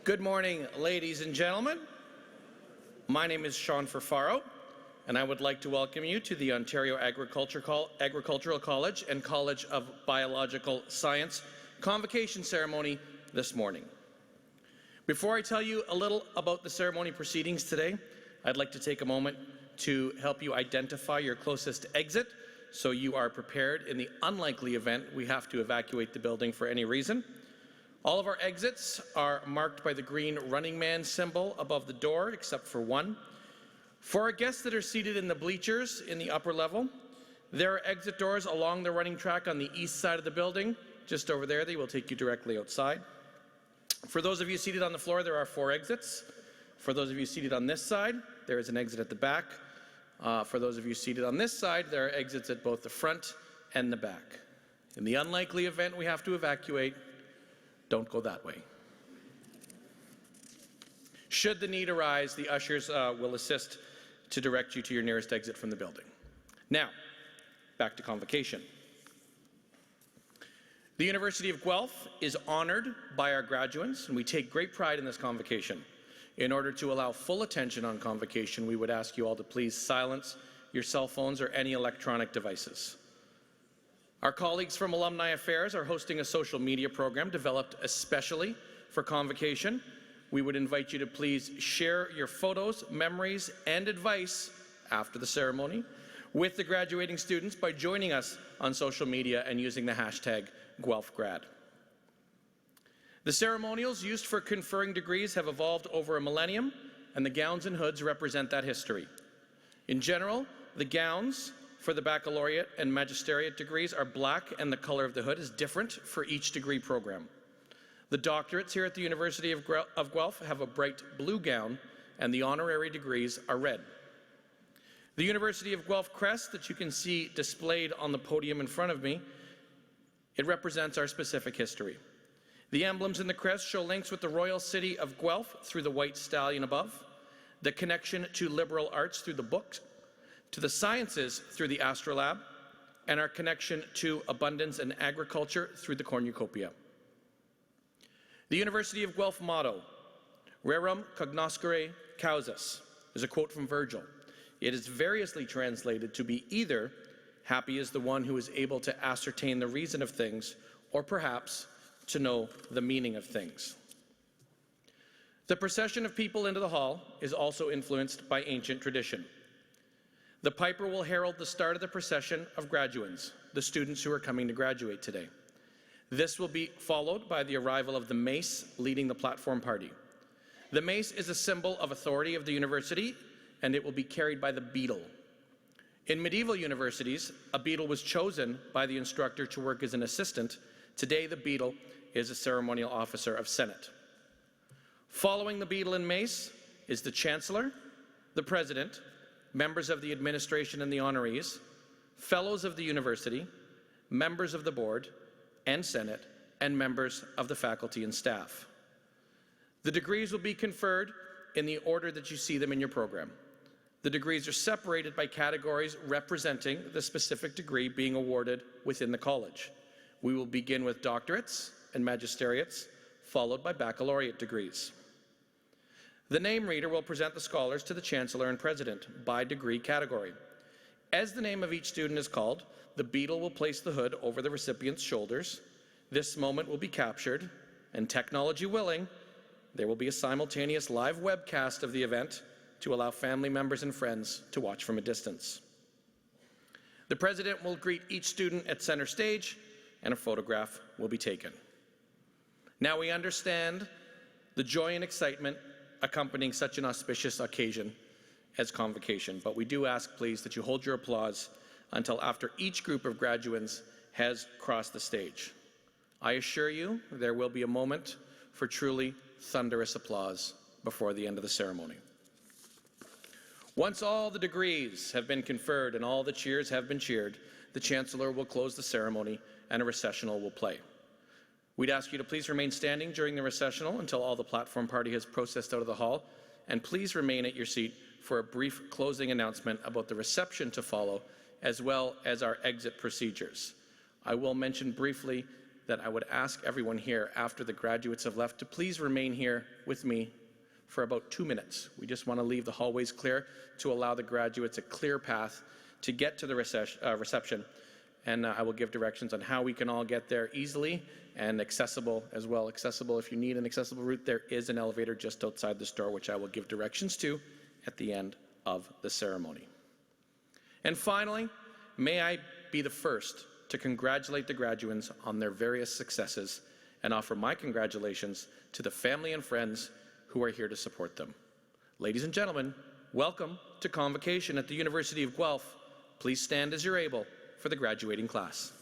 Good morning, ladies and gentlemen. My name is Sean Ferfaro, and I would like to welcome you to the Ontario Agricultural College and College of Biological Science Convocation ceremony this morning. Before I tell you a little about the ceremony proceedings today, I'd like to take a moment to help you identify your closest exit so you are prepared in the unlikely event we have to evacuate the building for any reason. All of our exits are marked by the green running man symbol above the door, except for one. For our guests that are seated in the bleachers in the upper level, there are exit doors along the running track on the east side of the building. Just over there, they will take you directly outside. For those of you seated on the floor, there are 4 exits. For those of you seated on this side, there is an exit at the back. For those of you seated on this side, there are exits at both the front and the back. In the unlikely event we have to evacuate, don't go that way. Should the need arise, the ushers will assist to direct you to your nearest exit from the building. Now, back to Convocation. The University of Guelph is honoured by our graduates, and we take great pride in this Convocation. In order to allow full attention on Convocation, we would ask you all to please silence your cell phones or any electronic devices. Our colleagues from Alumni Affairs are hosting a social media program developed especially for Convocation. We would invite you to please share your photos, memories, and advice after the ceremony with the graduating students by joining us on social media and using the hashtag #GuelphGrad. The ceremonials used for conferring degrees have evolved over a millennium, and the gowns and hoods represent that history. In general, the gowns for the baccalaureate and magisteriate degrees are black, and the color of the hood is different for each degree program. The doctorates here at the University of Guelph have a bright blue gown, and the honorary degrees are red. The University of Guelph crest that you can see displayed on the podium in front of me, it represents our specific history. The emblems in the crest show links with the royal city of Guelph through the white stallion above, the connection to liberal arts through the books, to the sciences through the astrolabe, and our connection to abundance and agriculture through the cornucopia. The University of Guelph motto, Rerum cognoscere causas, is a quote from Virgil. It is variously translated to be either happy is the one who is able to ascertain the reason of things, or perhaps to know the meaning of things. The procession of people into the hall is also influenced by ancient tradition. The piper will herald the start of the procession of graduands, the students who are coming to graduate today. This will be followed by the arrival of the mace leading the platform party. The mace is a symbol of authority of the university, and it will be carried by the beadle. In medieval universities, a beadle was chosen by the instructor to work as an assistant. Today, the beadle is a ceremonial officer of Senate. Following the beadle and mace is the chancellor, the president, members of the administration and the honorees, fellows of the university, members of the board and Senate, and members of the faculty and staff. The degrees will be conferred in the order that you see them in your program. The degrees are separated by categories representing the specific degree being awarded within the college. We will begin with doctorates and magisteriates, followed by baccalaureate degrees. The name reader will present the scholars to the Chancellor and President by degree category. As the name of each student is called, the beadle will place the hood over the recipient's shoulders. This moment will be captured, and technology willing, there will be a simultaneous live webcast of the event to allow family members and friends to watch from a distance. The President will greet each student at center stage, and a photograph will be taken. Now we understand the joy and excitement accompanying such an auspicious occasion as Convocation, but we do ask, please, that you hold your applause until after each group of graduands has crossed the stage. I assure you there will be a moment for truly thunderous applause before the end of the ceremony. Once all the degrees have been conferred and all the cheers have been cheered, the Chancellor will close the ceremony and a recessional will play. We'd ask you to please remain standing during the recessional until all the platform party has processed out of the hall, and please remain at your seat for a brief closing announcement about the reception to follow, as well as our exit procedures. I will mention briefly that I would ask everyone here after the graduates have left to please remain here with me for about 2 minutes. We just want to leave the hallways clear to allow the graduates a clear path to get to the reception. And I will give directions on how we can all get there easily and accessible as well. Accessible, if you need an accessible route, there is an elevator just outside the store, which I will give directions to at the end of the ceremony. And finally, may I be the first to congratulate the graduates on their various successes and offer my congratulations to the family and friends who are here to support them. Ladies and gentlemen, welcome to Convocation at the University of Guelph. Please stand as you're able for the graduating class.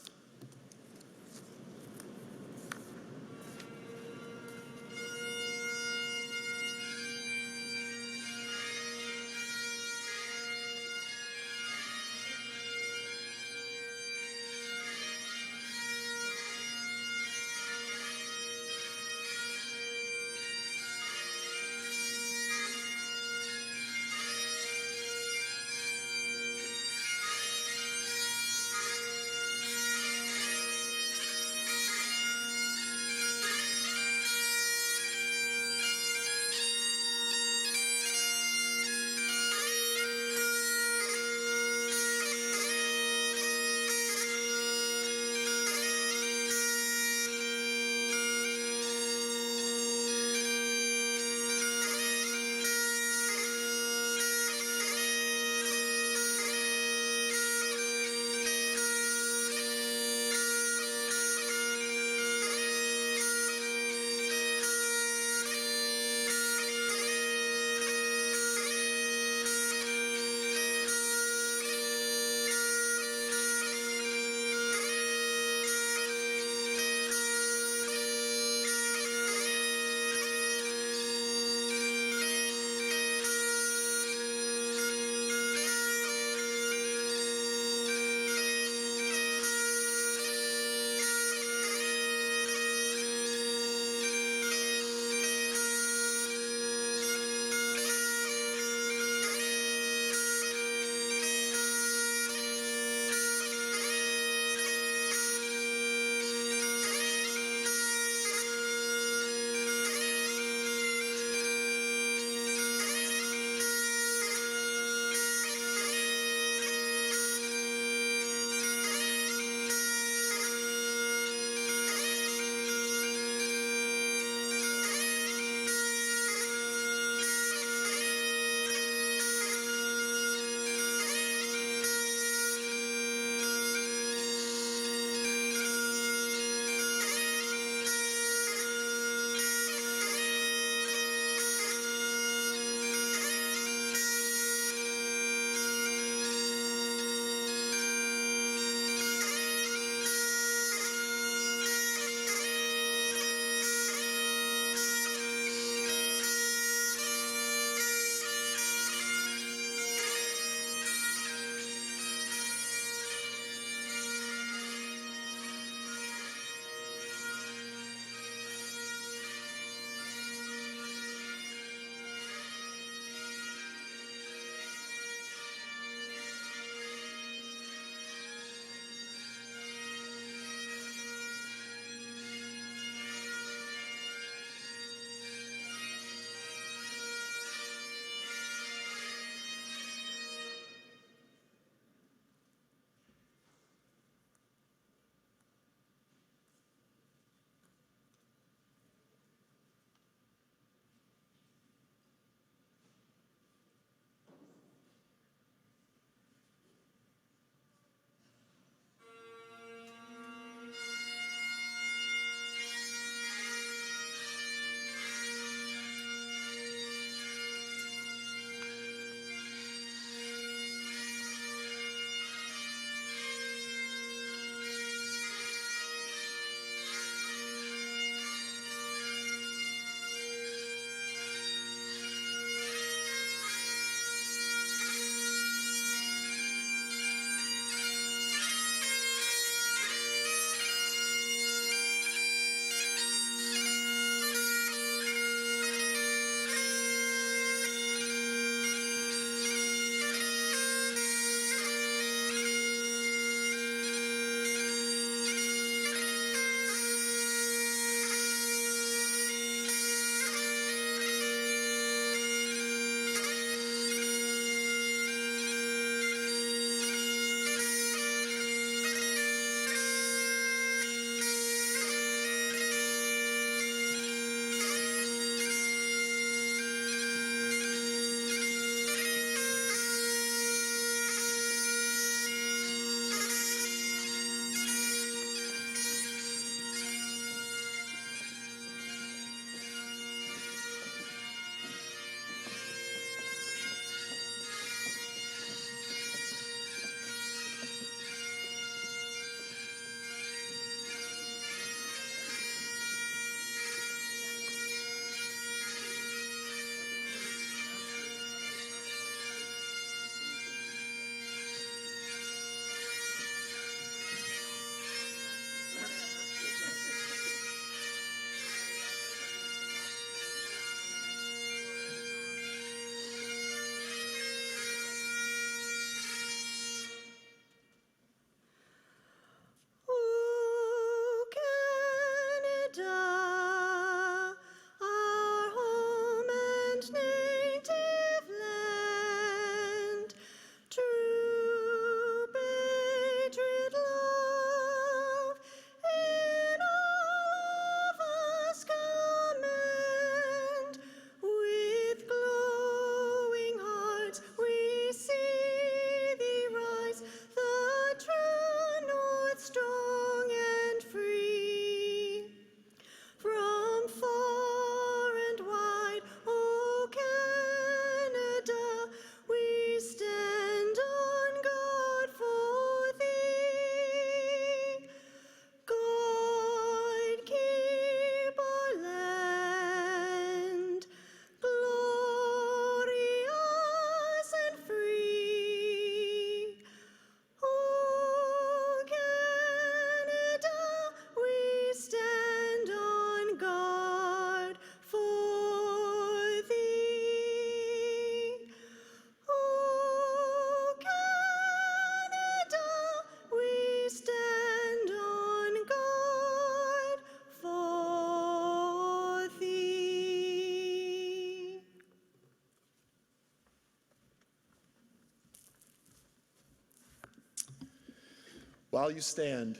While you stand,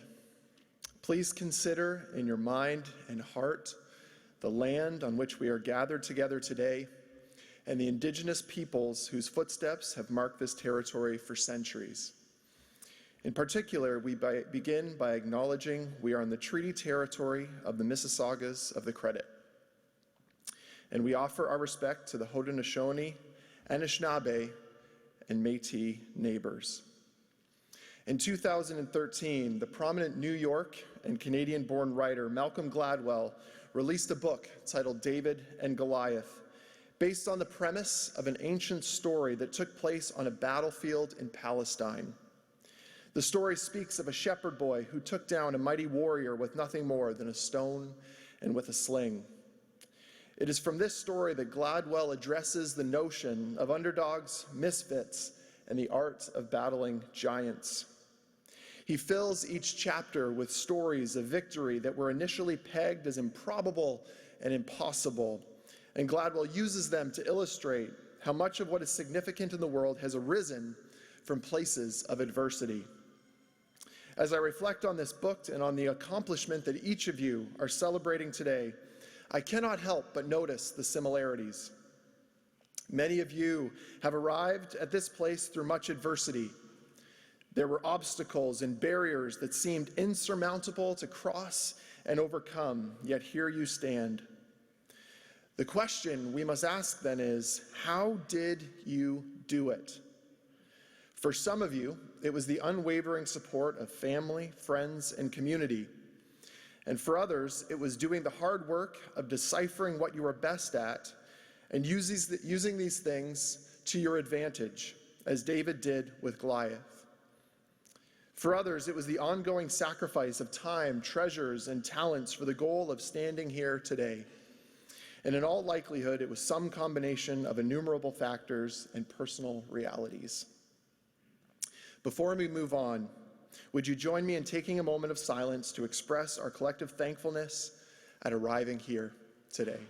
please consider in your mind and heart the land on which we are gathered together today and the indigenous peoples whose footsteps have marked this territory for centuries. In particular, we begin by acknowledging we are on the treaty territory of the Mississaugas of the Credit, and we offer our respect to the Haudenosaunee, Anishinaabe, and Métis neighbors. In 2013, the prominent New York and Canadian-born writer Malcolm Gladwell released a book titled David and Goliath, based on the premise of an ancient story that took place on a battlefield in Palestine. The story speaks of a shepherd boy who took down a mighty warrior with nothing more than a stone and with a sling. It is from this story that Gladwell addresses the notion of underdogs, misfits, and the art of battling giants. He fills each chapter with stories of victory that were initially pegged as improbable and impossible, and Gladwell uses them to illustrate how much of what is significant in the world has arisen from places of adversity. As I reflect on this book and on the accomplishment that each of you are celebrating today, I cannot help but notice the similarities. Many of you have arrived at this place through much adversity. There were obstacles and barriers that seemed insurmountable to cross and overcome, yet here you stand. The question we must ask then is, how did you do it? For some of you, it was the unwavering support of family, friends, and community. And for others, it was doing the hard work of deciphering what you were best at and using these things to your advantage, as David did with Goliath. For others, it was the ongoing sacrifice of time, treasures, and talents for the goal of standing here today. And in all likelihood, it was some combination of innumerable factors and personal realities. Before we move on, would you join me in taking a moment of silence to express our collective thankfulness at arriving here today?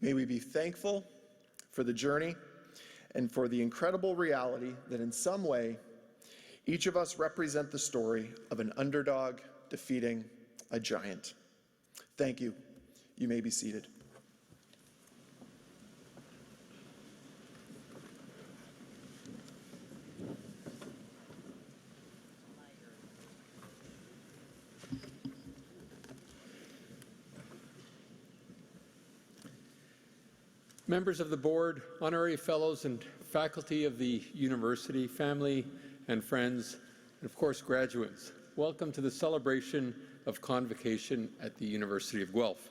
May we be thankful for the journey and for the incredible reality that in some way, each of us represent the story of an underdog defeating a giant. Thank you. You may be seated. Members of the board, honorary fellows and faculty of the university, family and friends, and of course graduates, welcome to the celebration of Convocation at the University of Guelph.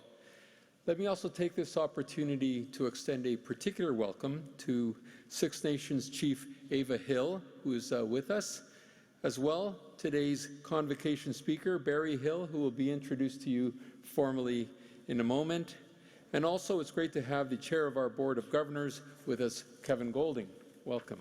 Let me also take this opportunity to extend a particular welcome to Six Nations Chief Ava Hill, who is with us, as well today's Convocation speaker, Barry Hill, who will be introduced to you formally in a moment. And also, it's great to have the chair of our Board of Governors with us, Kevin Golding. Welcome.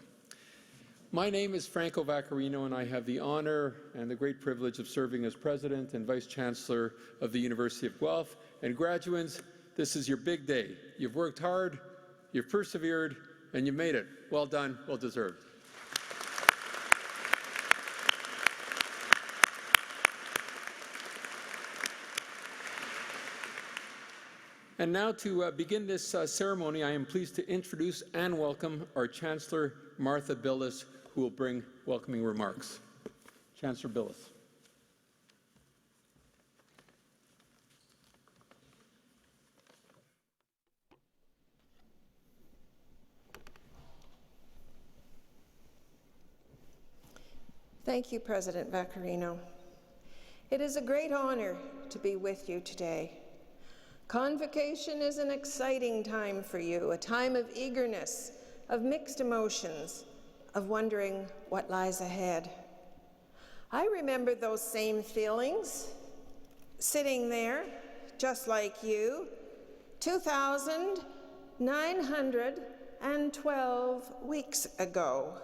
My name is Franco Vaccarino, and I have the honor and the great privilege of serving as President and Vice Chancellor of the University of Guelph. And graduates, this is your big day. You've worked hard, you've persevered, and you made it. Well done, well deserved. And now to begin this ceremony, I am pleased to introduce and welcome our Chancellor, Martha Billes, who will bring welcoming remarks. Chancellor Billes. Thank you, President Vaccarino. It is a great honor to be with you today. Convocation is an exciting time for you, a time of eagerness, of mixed emotions, of wondering what lies ahead. I remember those same feelings, sitting there, just like you, 2,912 weeks ago.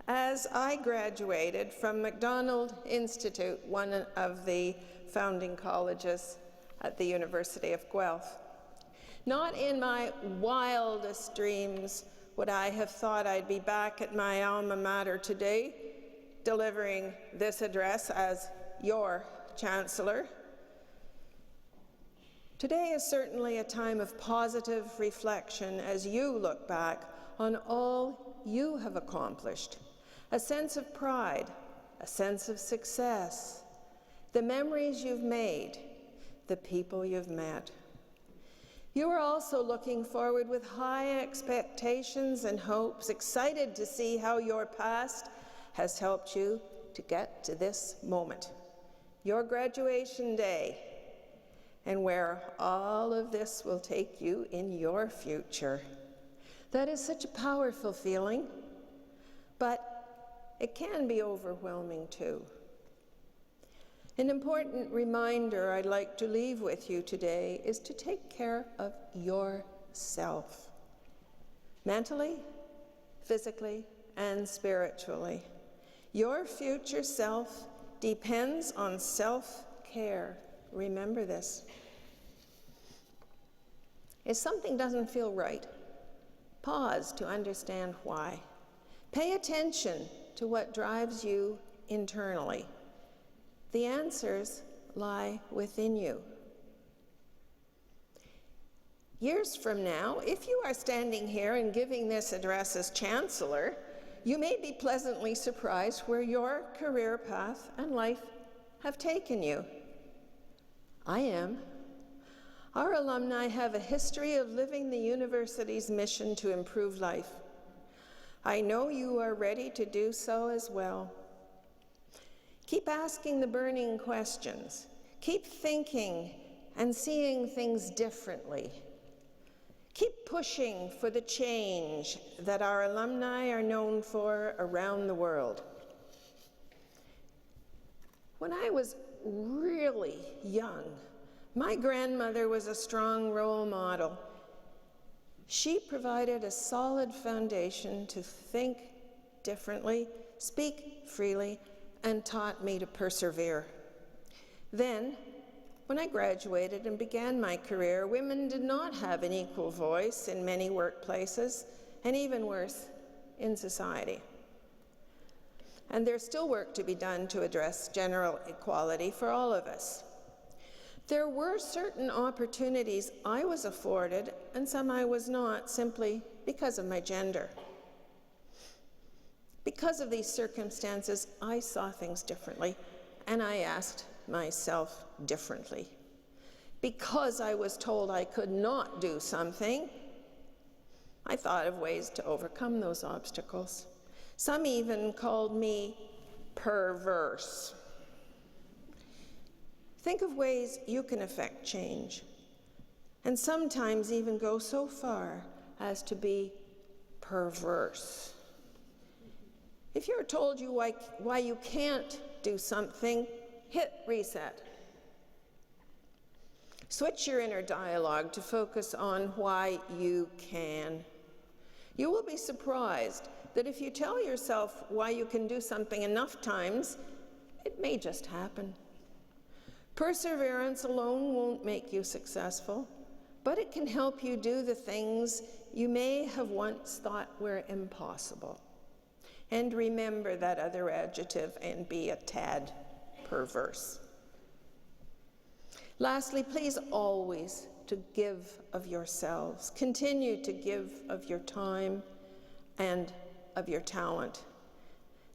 As I graduated from Macdonald Institute, one of the founding colleges at the University of Guelph, not in my wildest dreams would I have thought I'd be back at my alma mater today, delivering this address as your Chancellor. Today is certainly a time of positive reflection as you look back on all you have accomplished. A sense of pride, a sense of success, the memories you've made, the people you've met. You are also looking forward with high expectations and hopes, excited to see how your past has helped you to get to this moment, your graduation day, and where all of this will take you in your future. That is such a powerful feeling, but it can be overwhelming too. An important reminder I'd like to leave with you today is to take care of yourself, mentally, physically, and spiritually. Your future self depends on self-care. Remember this. If something doesn't feel right, pause to understand why. Pay attention to what drives you internally. The answers lie within you. Years from now, if you are standing here and giving this address as Chancellor, you may be pleasantly surprised where your career path and life have taken you. I am. Our alumni have a history of living the university's mission to improve life. I know you are ready to do so as well. Keep asking the burning questions. Keep thinking and seeing things differently. Keep pushing for the change that our alumni are known for around the world. When I was really young, my grandmother was a strong role model. She provided a solid foundation to think differently, speak freely, and taught me to persevere. Then, when I graduated and began my career, women did not have an equal voice in many workplaces, and even worse, in society. And there's still work to be done to address general equality for all of us. There were certain opportunities I was afforded and some I was not, simply because of my gender. Because of these circumstances, I saw things differently, and I asked myself differently. Because I was told I could not do something, I thought of ways to overcome those obstacles. Some even called me perverse. Think of ways you can affect change, and sometimes even go so far as to be perverse. If you're told why you can't do something, hit reset. Switch your inner dialogue to focus on why you can. You will be surprised that if you tell yourself why you can do something enough times, it may just happen. Perseverance alone won't make you successful, but it can help you do the things you may have once thought were impossible. And remember that other adjective and be a tad perverse. Lastly, please always to give of yourselves. Continue to give of your time and of your talent.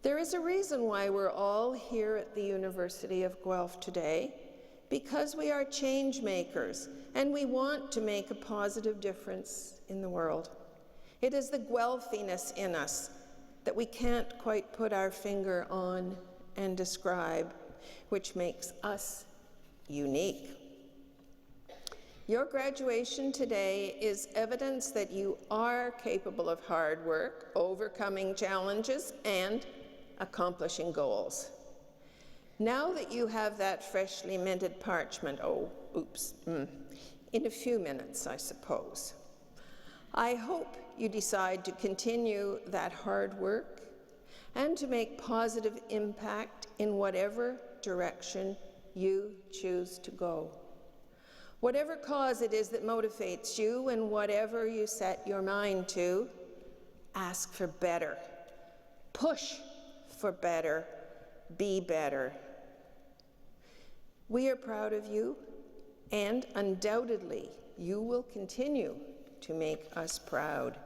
There is a reason why we're all here at the University of Guelph today, because we are change makers and we want to make a positive difference in the world. It is the Guelphiness in us that we can't quite put our finger on and describe, which makes us unique. Your graduation today is evidence that you are capable of hard work, overcoming challenges, and accomplishing goals. Now that you have that freshly minted parchment, in a few minutes, I suppose, I hope you decide to continue that hard work and to make positive impact in whatever direction you choose to go. Whatever cause it is that motivates you and whatever you set your mind to, ask for better. Push for better. Be better. We are proud of you, and undoubtedly you will continue to make us proud.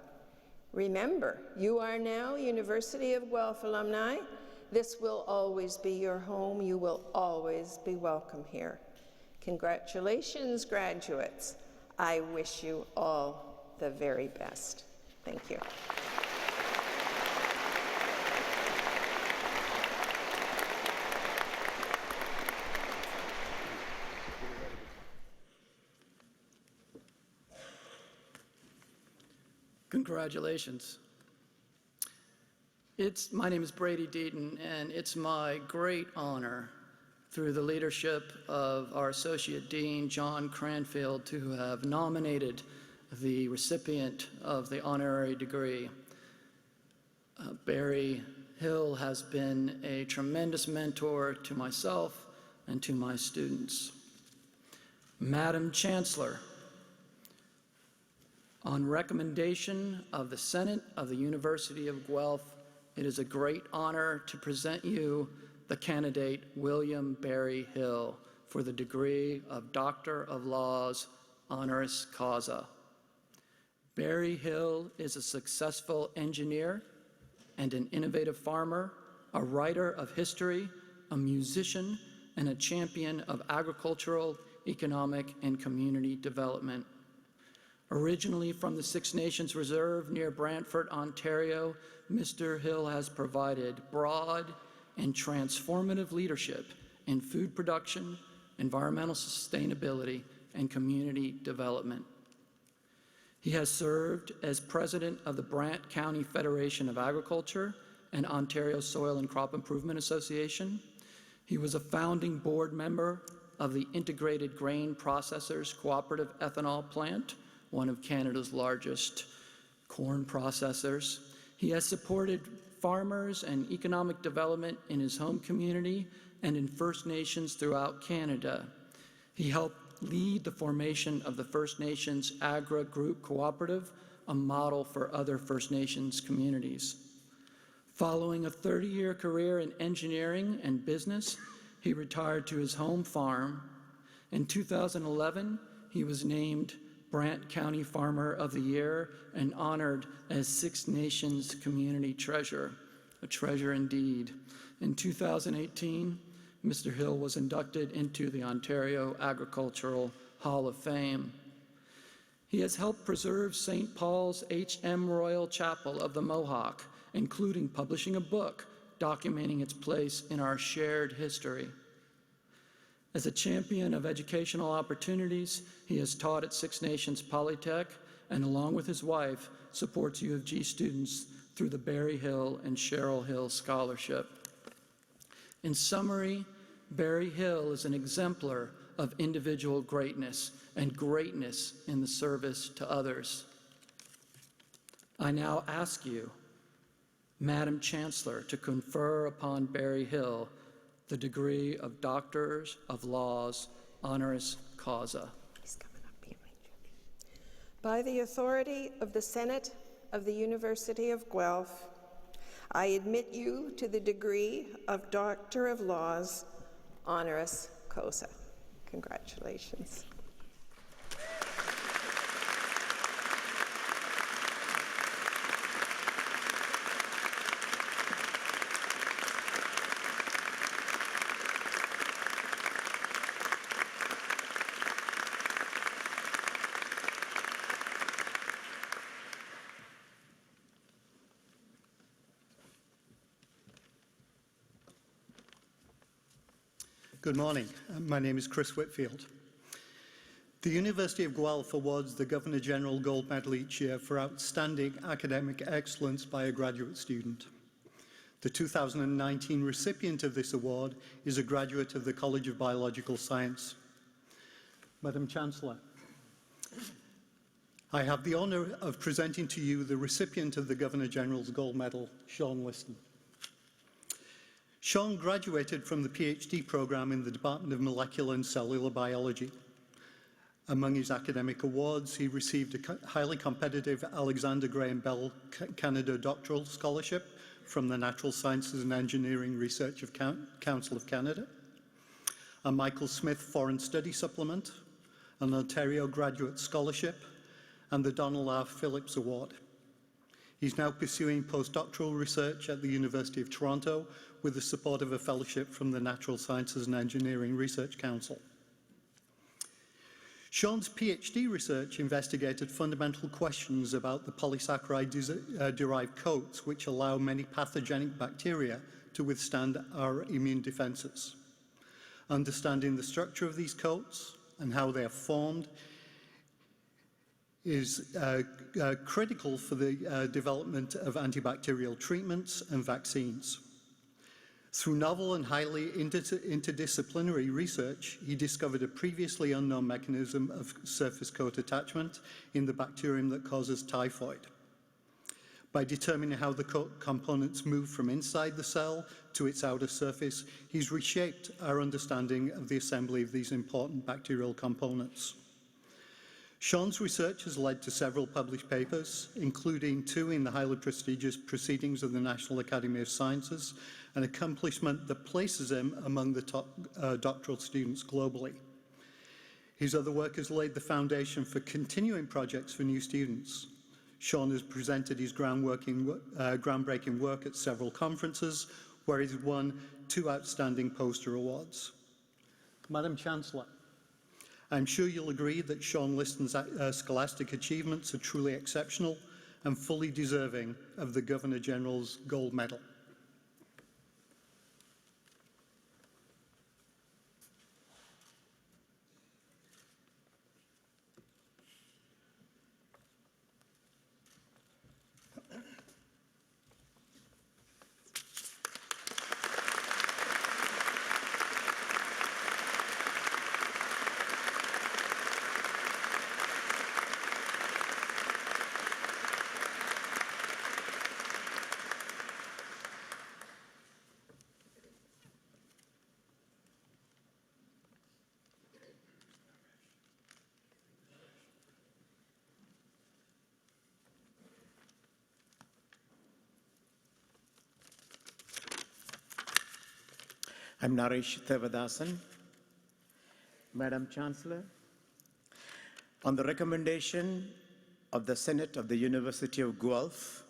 Remember, you are now University of Guelph alumni. This will always be your home. You will always be welcome here. Congratulations, graduates. I wish you all the very best. Thank you. Congratulations. My name is Brady Deaton, and it's my great honor, through the leadership of our Associate Dean, John Cranfield, to have nominated the recipient of the honorary degree. Barry Hill has been a tremendous mentor to myself and to my students. Madam Chancellor, on recommendation of the Senate of the University of Guelph, it is a great honor to present you the candidate William Barry Hill for the degree of Doctor of Laws, honoris causa. Barry Hill is a successful engineer and an innovative farmer, a writer of history, a musician, and a champion of agricultural, economic, and community development. Originally from the Six Nations Reserve near Brantford, Ontario, Mr. Hill has provided broad and transformative leadership in food production, environmental sustainability, and community development. He has served as president of the Brant County Federation of Agriculture and Ontario Soil and Crop Improvement Association. He was a founding board member of the Integrated Grain Processors Cooperative Ethanol Plant, one of Canada's largest corn processors. He has supported farmers and economic development in his home community and in First Nations throughout Canada. He helped lead the formation of the First Nations Agra Group Cooperative, a model for other First Nations communities. Following a 30-year career in engineering and business, he retired to his home farm. In 2011, he was named Brant County Farmer of the Year and honored as Six Nations Community Treasure, a treasure indeed. In 2018, Mr. Hill was inducted into the Ontario Agricultural Hall of Fame. He has helped preserve St. Paul's H.M. Royal Chapel of the Mohawk, including publishing a book documenting its place in our shared history. As a champion of educational opportunities, he has taught at Six Nations Polytech and, along with his wife, supports U of G students through the Barry Hill and Cheryl Hill Scholarship. In summary, Barry Hill is an exemplar of individual greatness and greatness in the service to others. I now ask you, Madam Chancellor, to confer upon Barry Hill the degree of Doctor of Laws, honoris causa. He's coming up behind you. By the authority of the Senate of the University of Guelph, I admit you to the degree of Doctor of Laws, honoris causa. Congratulations. Good morning. My name is Chris Whitfield. The University of Guelph awards the Governor-General Gold Medal each year for outstanding academic excellence by a graduate student. The 2019 recipient of this award is a graduate of the College of Biological Science. Madam Chancellor, I have the honour of presenting to you the recipient of the Governor-General's Gold Medal, Sean Liston. Sean graduated from the PhD program in the Department of Molecular and Cellular Biology. Among his academic awards, he received a highly competitive Alexander Graham Bell Canada Doctoral Scholarship from the Natural Sciences and Engineering Research Council of Canada, a Michael Smith Foreign Study Supplement, an Ontario Graduate Scholarship, and the Donald R. Phillips Award. He's now pursuing postdoctoral research at the University of Toronto with the support of a fellowship from the Natural Sciences and Engineering Research Council. Sean's PhD research investigated fundamental questions about the polysaccharide-derived coats which allow many pathogenic bacteria to withstand our immune defenses. Understanding the structure of these coats and how they are formed is critical for the development of antibacterial treatments and vaccines. Through novel and highly interdisciplinary research, he discovered a previously unknown mechanism of surface coat attachment in the bacterium that causes typhoid. By determining how the coat components move from inside the cell to its outer surface, he's reshaped our understanding of the assembly of these important bacterial components. Sean's research has led to several published papers, including 2 in the highly prestigious Proceedings of the National Academy of Sciences, an accomplishment that places him among the top doctoral students globally. His other work has laid the foundation for continuing projects for new students. Sean has presented his groundbreaking work at several conferences, where he's won 2 outstanding poster awards. Madam Chancellor, I'm sure you'll agree that Sean Liston's scholastic achievements are truly exceptional and fully deserving of the Governor-General's Gold Medal. I'm Naresh Thevadasan. Madam Chancellor, on the recommendation of the Senate of the University of Guelph,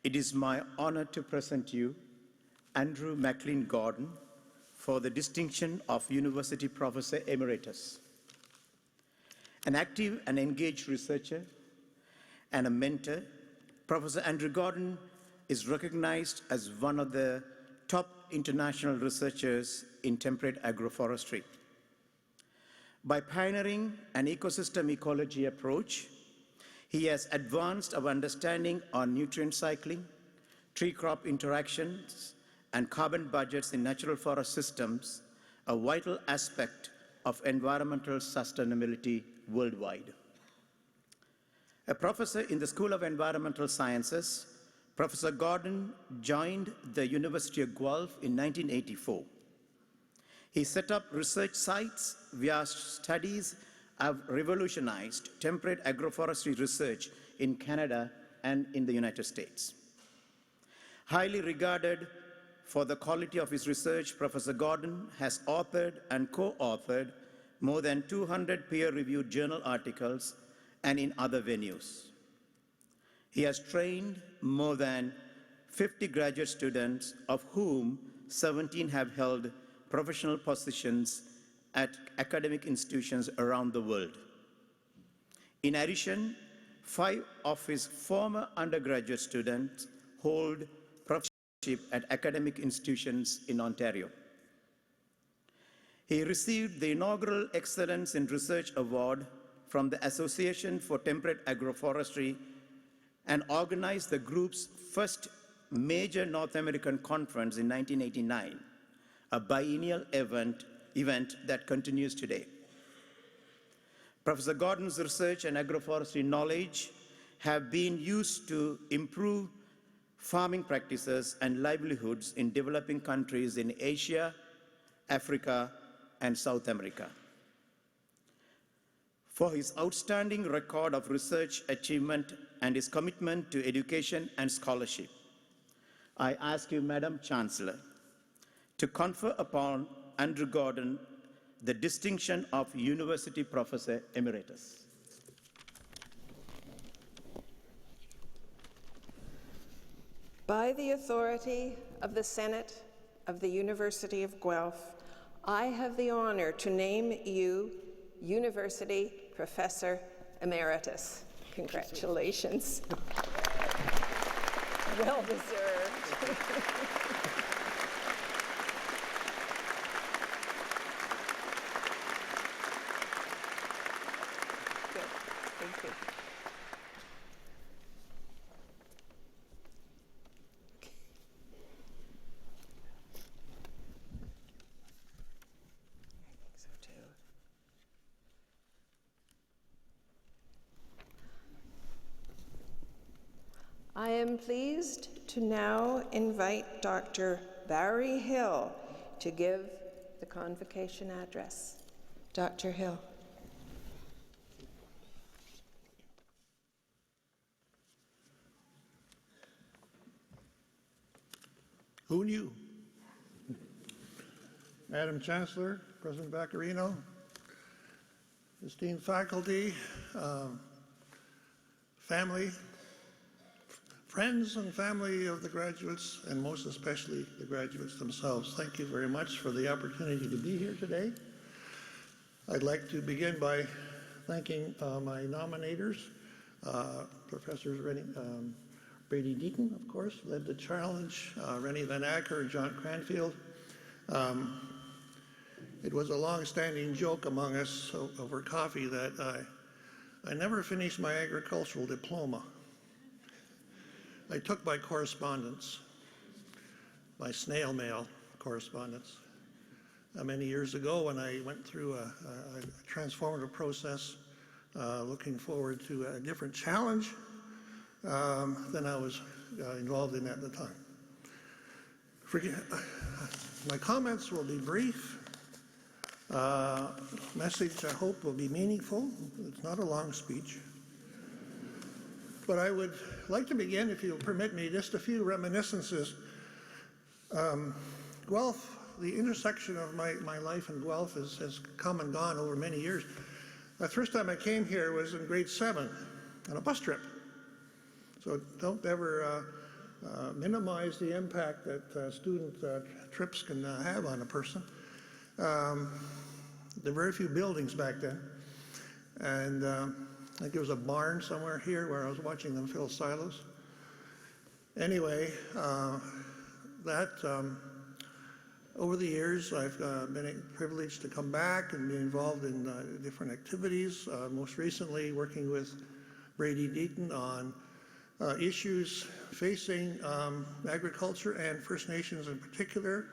it is my honor to present you Andrew McLean Gordon for the distinction of University Professor Emeritus. An active and engaged researcher and a mentor, Professor Andrew Gordon is recognized as one of the top international researchers in temperate agroforestry. By pioneering an ecosystem ecology approach, he has advanced our understanding on nutrient cycling, tree-crop interactions, and carbon budgets in natural forest systems, a vital aspect of environmental sustainability worldwide. A professor in the School of Environmental Sciences, Professor Gordon joined the University of Guelph in 1984. He set up research sites where studies have revolutionized temperate agroforestry research in Canada and in the United States. Highly regarded for the quality of his research, Professor Gordon has authored and co-authored more than 200 peer-reviewed journal articles and in other venues. He has trained more than 50 graduate students, of whom 17 have held professional positions at academic institutions around the world. In addition, 5 of his former undergraduate students hold professorship at academic institutions in Ontario. He received the inaugural Excellence in Research Award from the Association for Temperate Agroforestry and organized the group's first major North American conference in 1989, a biennial event that continues today. Professor Gordon's research and agroforestry knowledge have been used to improve farming practices, and livelihoods in developing countries in Asia, Africa, and South America. For his outstanding record of research achievement and his commitment to education and scholarship, I ask you, Madam Chancellor, to confer upon Andrew Gordon the distinction of University Professor Emeritus. By the authority of the Senate of the University of Guelph, I have the honor to name you University Professor Emeritus. Congratulations. Well deserved. Good. Thank you. I am pleased to now invite Dr. Barry Hill to give the convocation address. Dr. Hill. Who knew? Madam Chancellor, President Vaccarino, esteemed faculty, family, friends and family of the graduates, and most especially the graduates themselves, thank you very much for the opportunity to be here today. I'd like to begin by thanking my nominators, Professors Brady Deaton, of course, led the challenge, Rennie Van Acker and John Cranfield. It was a long-standing joke among us over coffee that I never finished my agricultural diploma. I took by correspondence, by snail mail correspondence. Many years ago when I went through a transformative process, looking forward to a different challenge than I was involved in at the time. My comments will be brief. Message, I hope, will be meaningful. It's not a long speech. But I would like to begin, if you'll permit me, just a few reminiscences. Guelph, the intersection of my life in Guelph has come and gone over many years. The first time I came here was in grade 7 on a bus trip. So don't ever minimize the impact that student trips can have on a person. There were very few buildings back then. And I think there was a barn somewhere here where I was watching them fill silos. Anyway, over the years, I've been privileged to come back and be involved in different activities, most recently working with Brady Deaton on issues facing agriculture and First Nations in particular,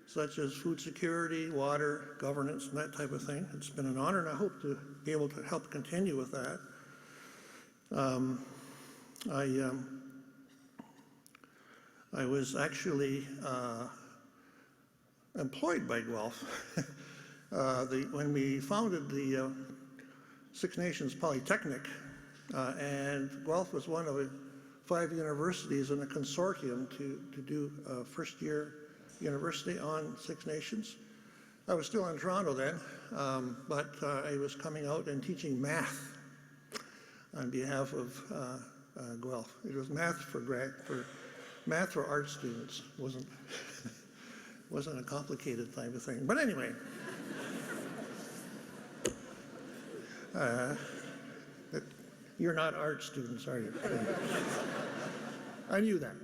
such as food security, water, governance, and that type of thing. It's been an honor, and I hope to be able to help continue with that. I was actually employed by Guelph when we founded the Six Nations Polytechnic, and Guelph was one of 5 universities in a consortium to do a first-year university on Six Nations. I was still in Toronto then, but I was coming out and teaching math on behalf of Guelph. It was math for art students. Wasn't a complicated type of thing. But anyway, you're not art students, are you? I knew that.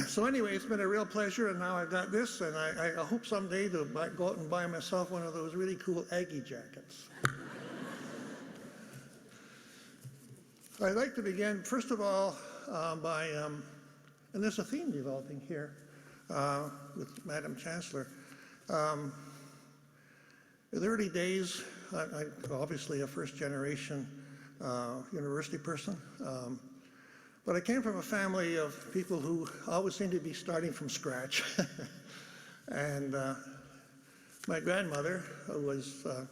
So anyway, it's been a real pleasure, and now I've got this, and I hope someday to go out and buy myself one of those really cool Aggie jackets. I'd like to begin, first of all, by, and there's a theme developing here with Madam Chancellor. In the early days, I'm obviously a first-generation university person. But I came from a family of people who always seemed to be starting from scratch. And my grandmother, who was a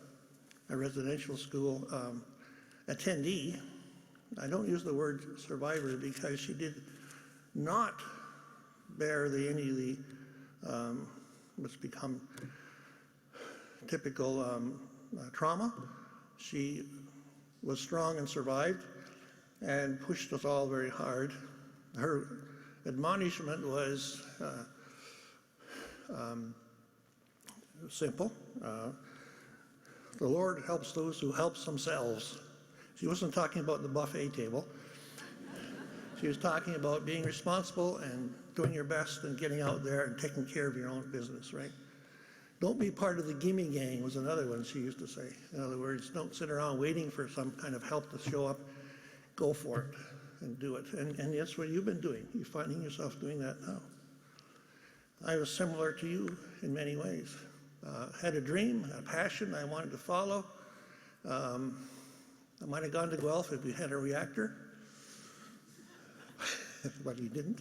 residential school attendee, I don't use the word survivor because she did not bear any of the what's become typical trauma. She was strong and survived and pushed us all very hard. Her admonishment was simple. The Lord helps those who help themselves. She wasn't talking about the buffet table. She was talking about being responsible and doing your best and getting out there and taking care of your own business, right? Don't be part of the gimme gang was another one she used to say. In other words, don't sit around waiting for some kind of help to show up. Go for it and do it. And that's what you've been doing. You're finding yourself doing that now. I was similar to you in many ways. Had a dream, a passion I wanted to follow. I might have gone to Guelph if we had a reactor, but we didn't.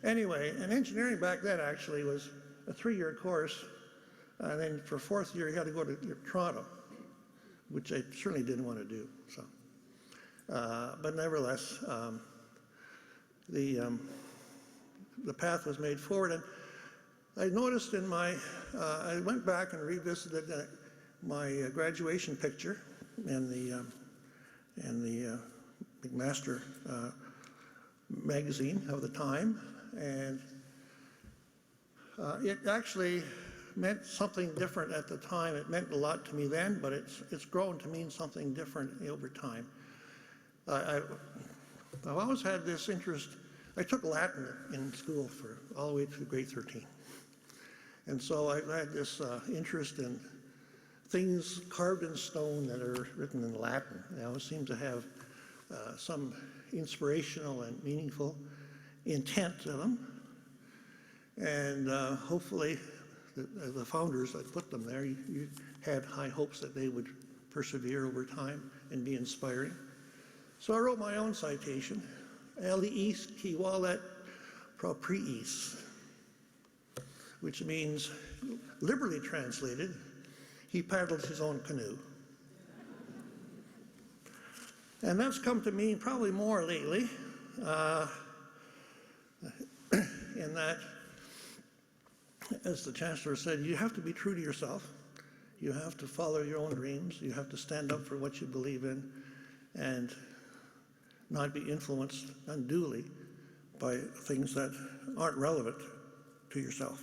Anyway, and engineering back then actually was a 3-year course, and then for 4th year you had to go to Toronto, which I certainly didn't want to do. So, but nevertheless, the path was made forward, and I noticed in my, I went back and revisited my graduation picture in the McMaster magazine of the time, and it actually meant something different at the time. It meant a lot to me then, but it's grown to mean something different over time. I've always had this interest. I took Latin in school for all the way through grade 13. And so I've had this interest in things carved in stone that are written in Latin. They always seem to have some inspirational and meaningful intent to them. And hopefully, the founders that put them there, you had high hopes that they would persevere over time and be inspiring. So I wrote my own citation, Eliis qui valet propriis, which means, liberally translated, he paddles his own canoe. And that's come to mean probably more lately, in that, as the Chancellor said, you have to be true to yourself. You have to follow your own dreams. You have to stand up for what you believe in and not be influenced unduly by things that aren't relevant to yourself.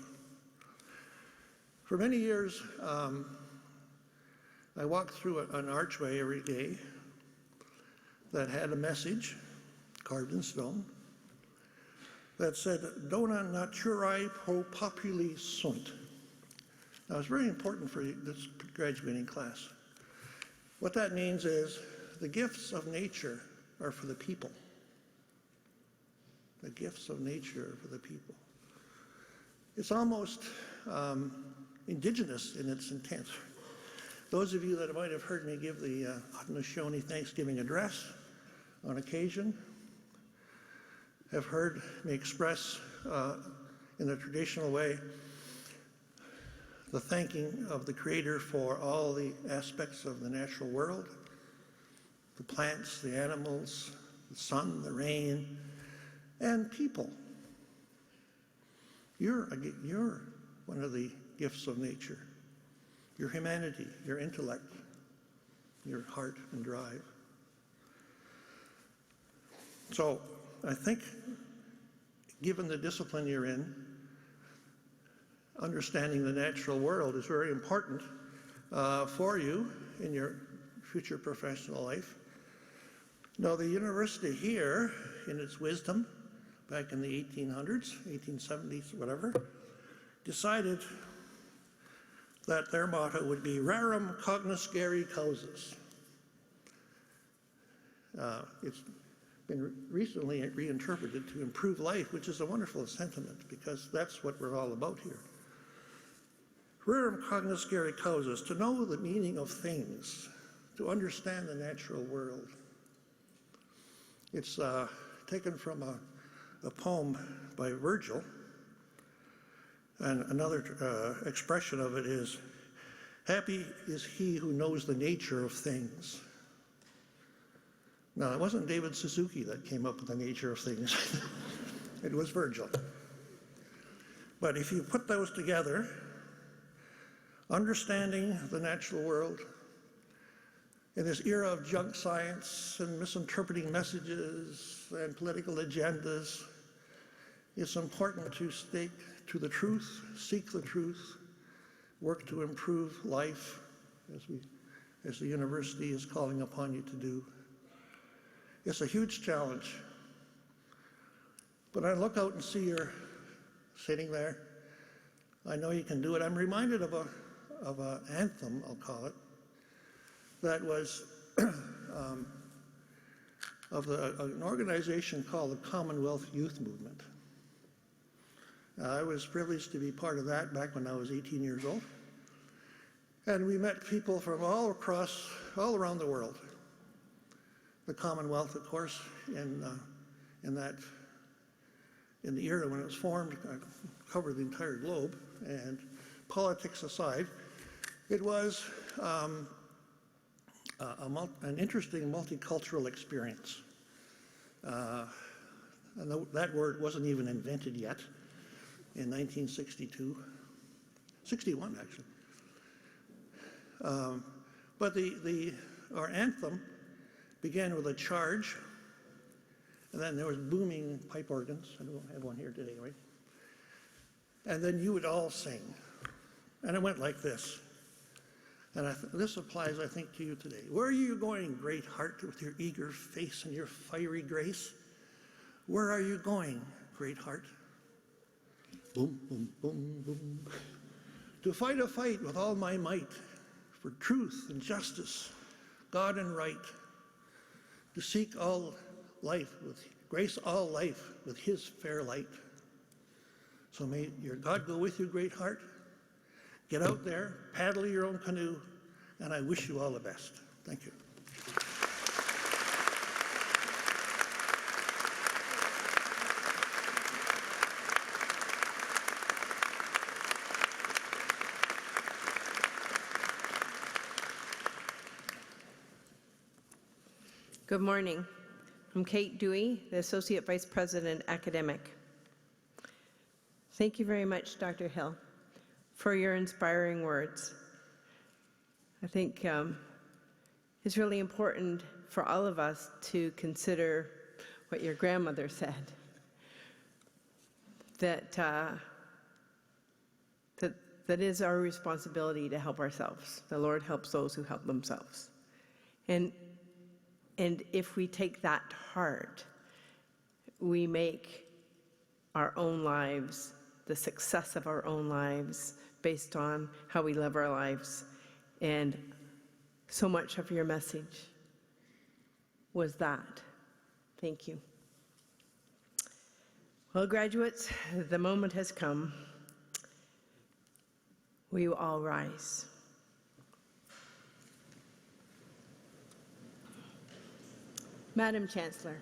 For many years, I walked through an archway every day that had a message carved in stone that said, Dona naturae pro populi sunt. Now, it's very important for this graduating class. What that means is the gifts of nature are for the people. The gifts of nature are for the people. It's almost indigenous in its intent. Those of you that might have heard me give the Haudenosaunee Thanksgiving address on occasion have heard me express in a traditional way the thanking of the Creator for all the aspects of the natural world, the plants, the animals, the sun, the rain, and people. You're one of the gifts of nature. Your humanity, your intellect, your heart and drive. So I think, given the discipline you're in, understanding the natural world is very important for you in your future professional life. Now, the university here, in its wisdom, back in the 1800s, 1870s, whatever, decided that their motto would be rerum cognoscere causas. It's been recently reinterpreted to improve life, which is a wonderful sentiment because that's what we're all about here. Rerum cognoscere causas, to know the meaning of things, to understand the natural world. It's taken from a poem by Virgil. And another expression of it is, happy is he who knows the nature of things. Now, it wasn't David Suzuki that came up with the nature of things. It was Virgil. But if you put those together, understanding the natural world in this era of junk science and misinterpreting messages and political agendas, it's important to stick to the truth, seek the truth, work to improve life as the university is calling upon you to do. It's a huge challenge. But I look out and see you're sitting there. I know you can do it. I'm reminded of an anthem, I'll call it, that was of an organization called the Commonwealth Youth Movement. I was privileged to be part of that back when I was 18 years old. And we met people from all around the world. The Commonwealth, of course, in the era when it was formed, covered the entire globe, and politics aside, it was an interesting multicultural experience. And that word wasn't even invented yet in 1962, 61 actually. But our anthem began with a charge, and then there was booming pipe organs. I don't have one here today, right? And then you would all sing. And it went like this. And this applies, I think, to you today. Where are you going, great heart, with your eager face and your fiery grace? Where are you going, great heart? Boom, boom, boom, boom. To fight a fight with all my might for truth and justice, God and right. To seek all life with grace, all life with his fair light. So may your God go with you, great heart. Get out there, paddle your own canoe, and I wish you all the best. Thank you. Good morning. I'm Kate Dewey, the Associate Vice President, Academic. Thank you very much, Dr. Hill, for your inspiring words. I think it's really important for all of us to consider what your grandmother said, that that is our responsibility to help ourselves. The Lord helps those who help themselves. And if we take that to heart, we make our own lives, the success of our own lives, based on how we live our lives. And so much of your message was that. Thank you. Well, graduates, the moment has come. Will you all rise? Madam Chancellor.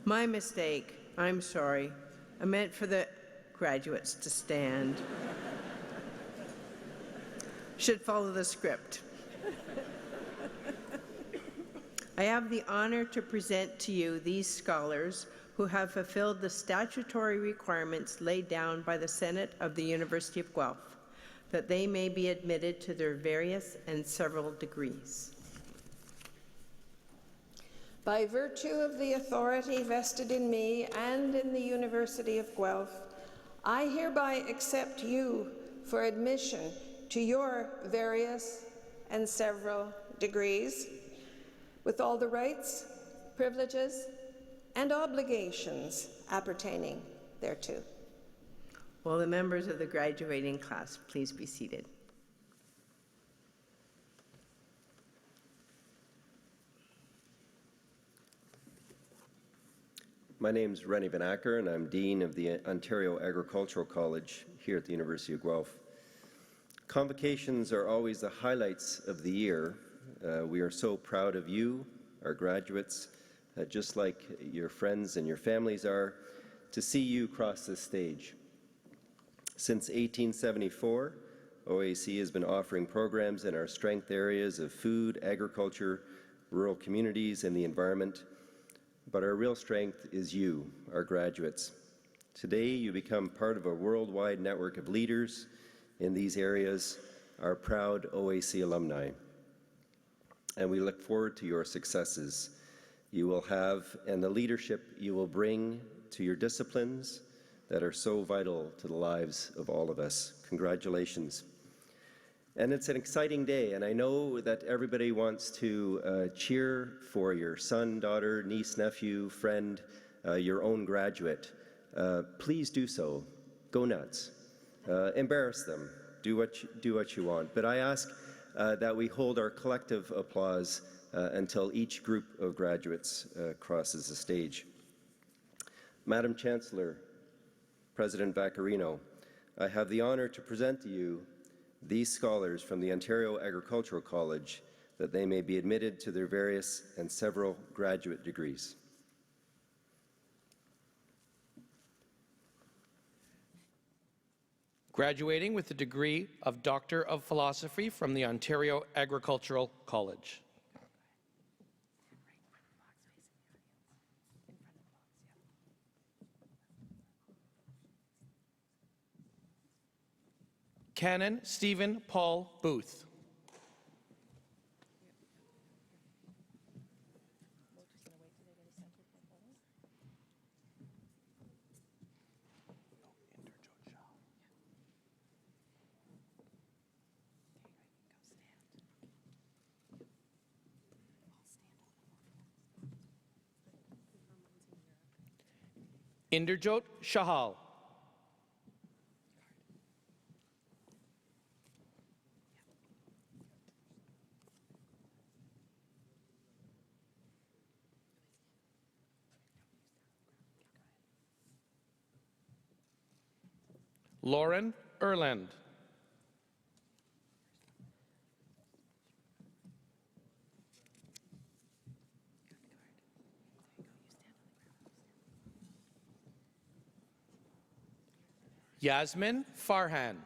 My mistake. I'm sorry. I meant for the graduates to stand. Should follow the script. I have the honor to present to you these scholars who have fulfilled the statutory requirements laid down by the Senate of the University of Guelph, that they may be admitted to their various and several degrees. By virtue of the authority vested in me and in the University of Guelph, I hereby accept you for admission to your various and several degrees, with all the rights, privileges, and obligations appertaining thereto. Will the members of the graduating class please be seated? My name is Rennie Van Acker, and I'm Dean of the Ontario Agricultural College here at the University of Guelph. Convocations are always the highlights of the year, We are so proud of you, our graduates, just like your friends and your families are, to see you cross this stage. Since 1874, OAC has been offering programs in our strength areas of food, agriculture, rural communities, and the environment. But our real strength is you, our graduates. Today, you become part of a worldwide network of leaders in these areas, our proud OAC alumni. And we look forward to your successes you will have and the leadership you will bring to your disciplines that are so vital to the lives of all of us. Congratulations. And it's an exciting day, and I know that everybody wants to cheer for your son, daughter, niece, nephew, friend, your own graduate. Please do so. Go nuts. Embarrass them. Do what you want. But I ask that we hold our collective applause until each group of graduates crosses the stage. Madam Chancellor, President Vaccarino, I have the honor to present to you these scholars from the Ontario Agricultural College that they may be admitted to their various and several graduate degrees. Graduating with the degree of Doctor of Philosophy from the Ontario Agricultural College. Canon Stephen Paul Booth. Inderjot Shahal. Lauren Erland. Yasmin Farhan.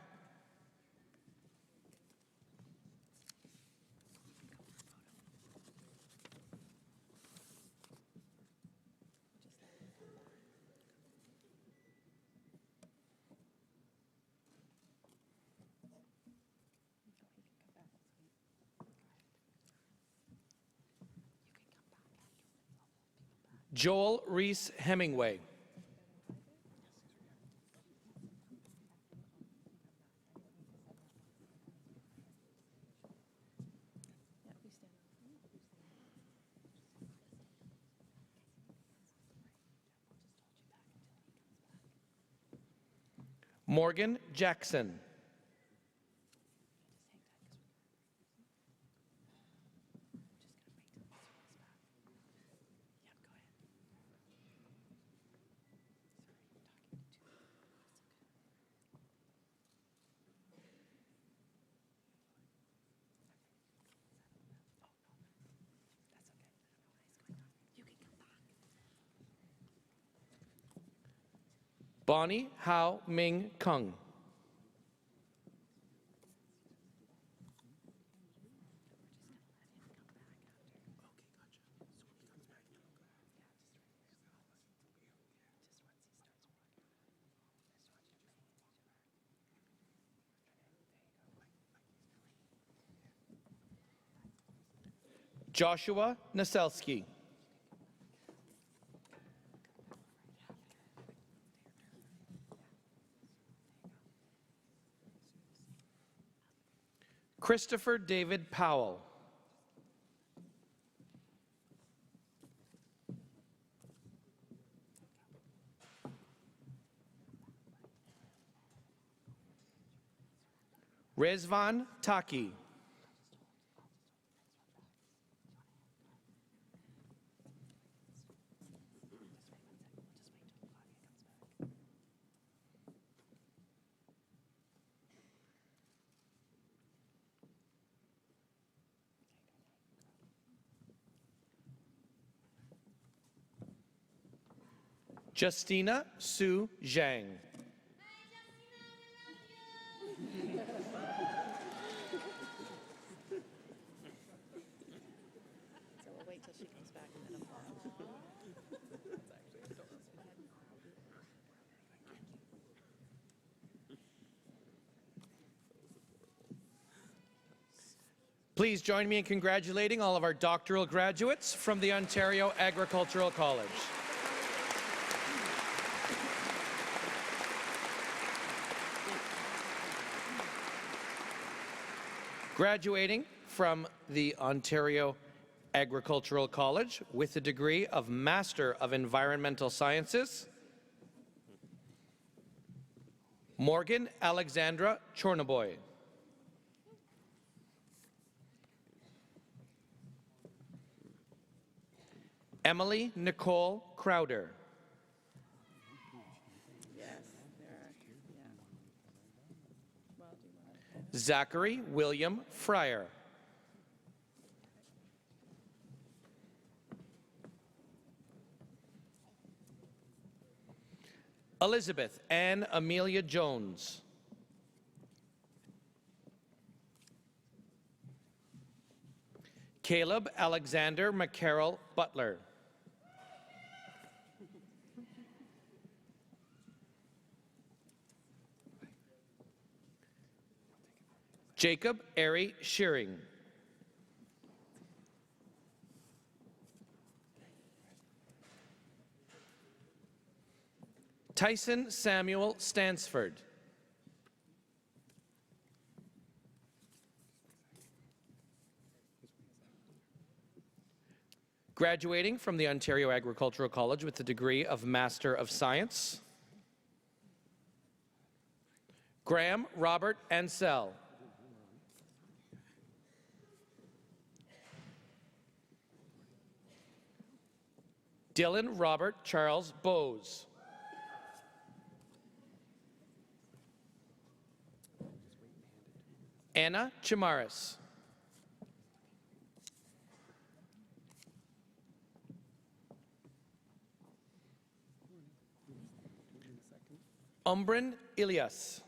Joel Reese Hemingway. Morgan Jackson. Bonnie Hao Ming Kung. Joshua Naselski. Christopher David Powell. Rezvan Taki. Justina Sue Zhang. Please join me in congratulating all of our doctoral graduates from the Ontario Agricultural College. Graduating from the Ontario Agricultural College with the degree of Master of Environmental Sciences, Morgan Alexandra Chornoboy. Emily Nicole Crowder. Zachary William Fryer. Elizabeth Ann Amelia Jones. Caleb Alexander McCarroll Butler. Jacob Airy Shearing. Tyson Samuel Stansford. Graduating from the Ontario Agricultural College with the degree of Master of Science, Graham Robert Ansell. Dylan Robert Charles Bowes. Anna Chimaris. Umbrin Ilias.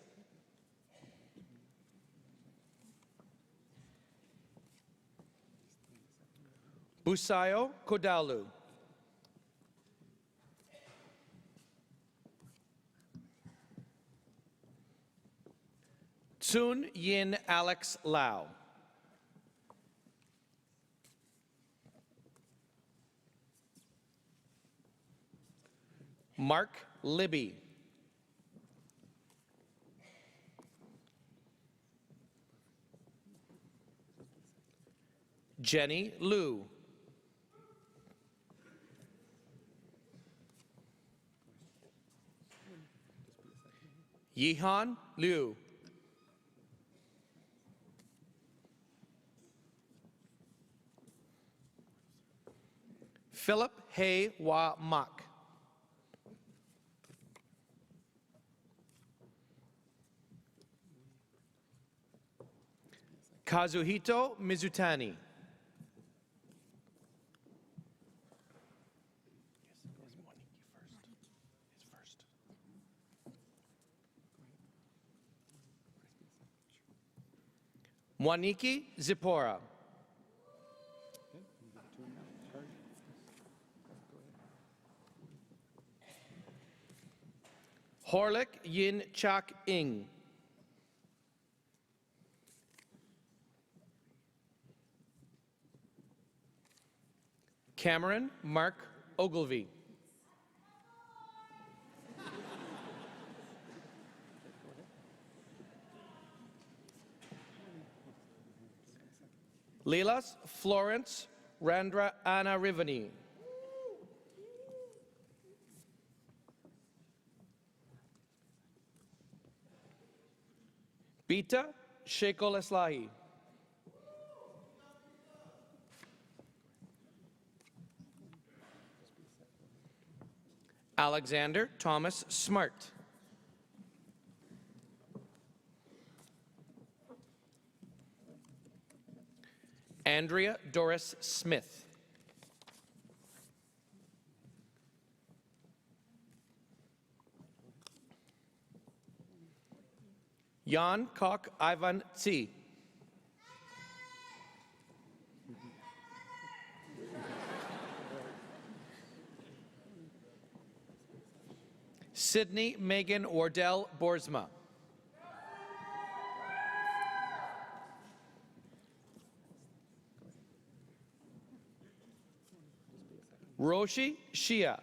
Busayo Kodalu. Tsun Yin Alex Lau. Mark Libby. Jenny Liu. Yihan Liu. Philip Hay Wa Mak. Kazuhito Mizutani. Mwaniki Zipporah. Horlick Yin Chak Ing. Cameron Mark Ogilvy. Leelas Florence Randra Anna Rivani. Bita Sheikol Eslahi. Alexander Thomas Smart. Andrea Doris Smith. Jan Kok Ivan Tsi. Sydney Megan Wardell Borsma. Roshi Shia.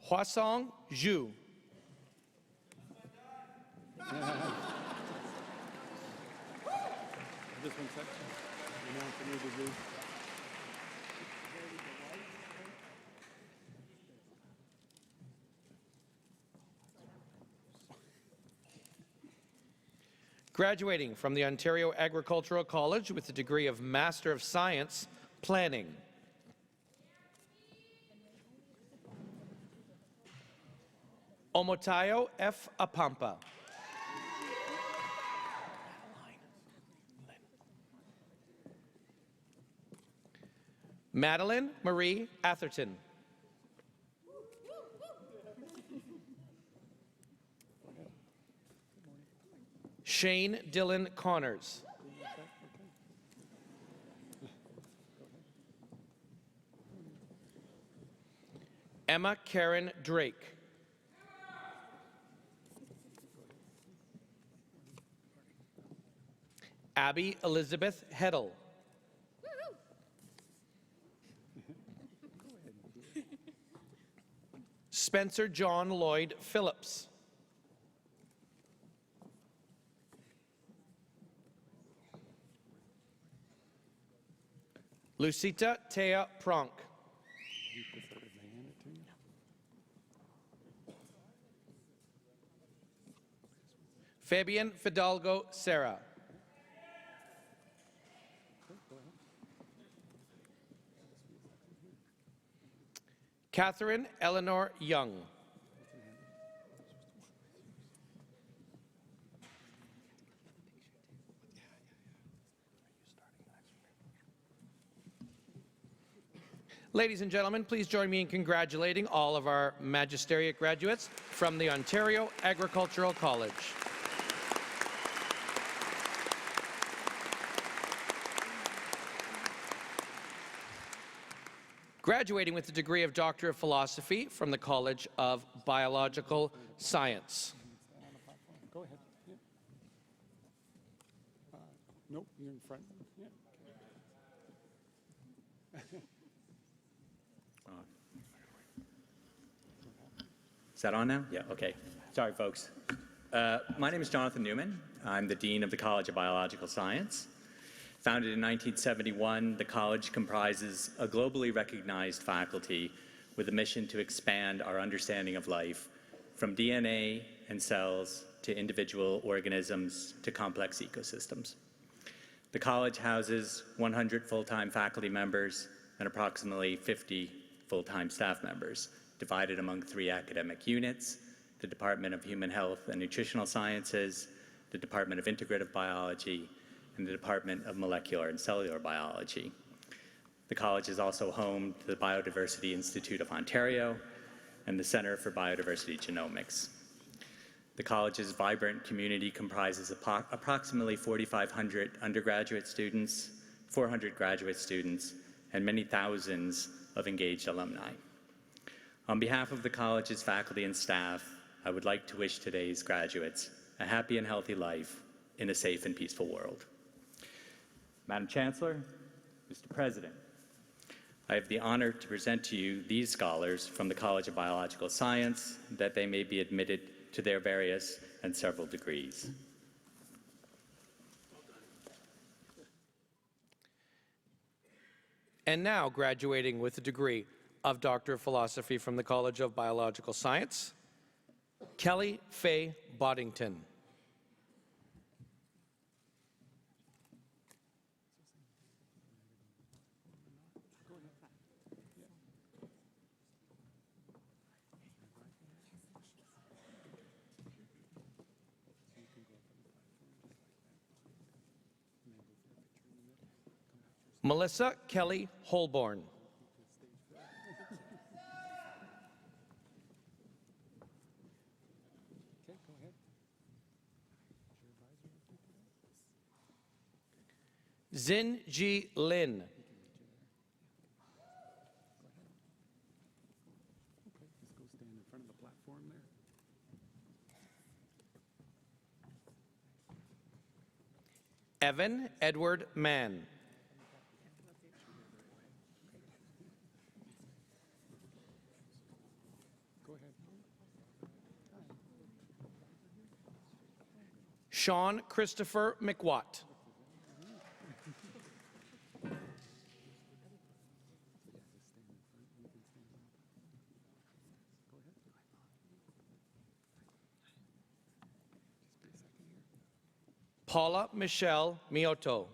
Huasong Zhu. Graduating from the Ontario Agricultural College with the degree of Master of Science, Planning. Omotayo F. Apampa. Madeline Marie Atherton. Shane Dylan Connors. Emma Karen Drake. Abby Elizabeth Heddle. Spencer John Lloyd Phillips. Lucita Tea Pronk. Fabian Fidalgo Serra. Catherine Eleanor Young. Ladies and gentlemen, please join me in congratulating all of our magisteriate graduates from the Ontario Agricultural College. Graduating with the degree of Doctor of Philosophy from the College of Biological Science. Go ahead. Yeah. Nope, you're in front. Yeah. Is that on now? Yeah, okay. Sorry, folks. My name is Jonathan Newman. I'm the Dean of the College of Biological Science. Founded in 1971, the college comprises a globally recognized faculty with a mission to expand our understanding of life from DNA and cells to individual organisms to complex ecosystems. The college houses 100 full-time faculty members and approximately 50 full-time staff members, divided among 3 academic units: the Department of Human Health and Nutritional Sciences, the Department of Integrative Biology, and the Department of Molecular and Cellular Biology. The college is also home to the Biodiversity Institute of Ontario and the Centre for Biodiversity Genomics. The college's vibrant community comprises approximately 4,500 undergraduate students, 400 graduate students, and many thousands of engaged alumni. On behalf of the college's faculty and staff, I would like to wish today's graduates a happy and healthy life in a safe and peaceful world. Madam Chancellor, Mr. President, I have the honor to present to you these scholars from the College of Biological Science that they may be admitted to their various and several degrees. And now graduating with the degree of Doctor of Philosophy from the College of Biological Science, Kelly Faye Boddington. Melissa Kelly Holborn. Zinji Lin. Evan Edward Mann. Sean Christopher McWatt. Paula Michelle Mioto.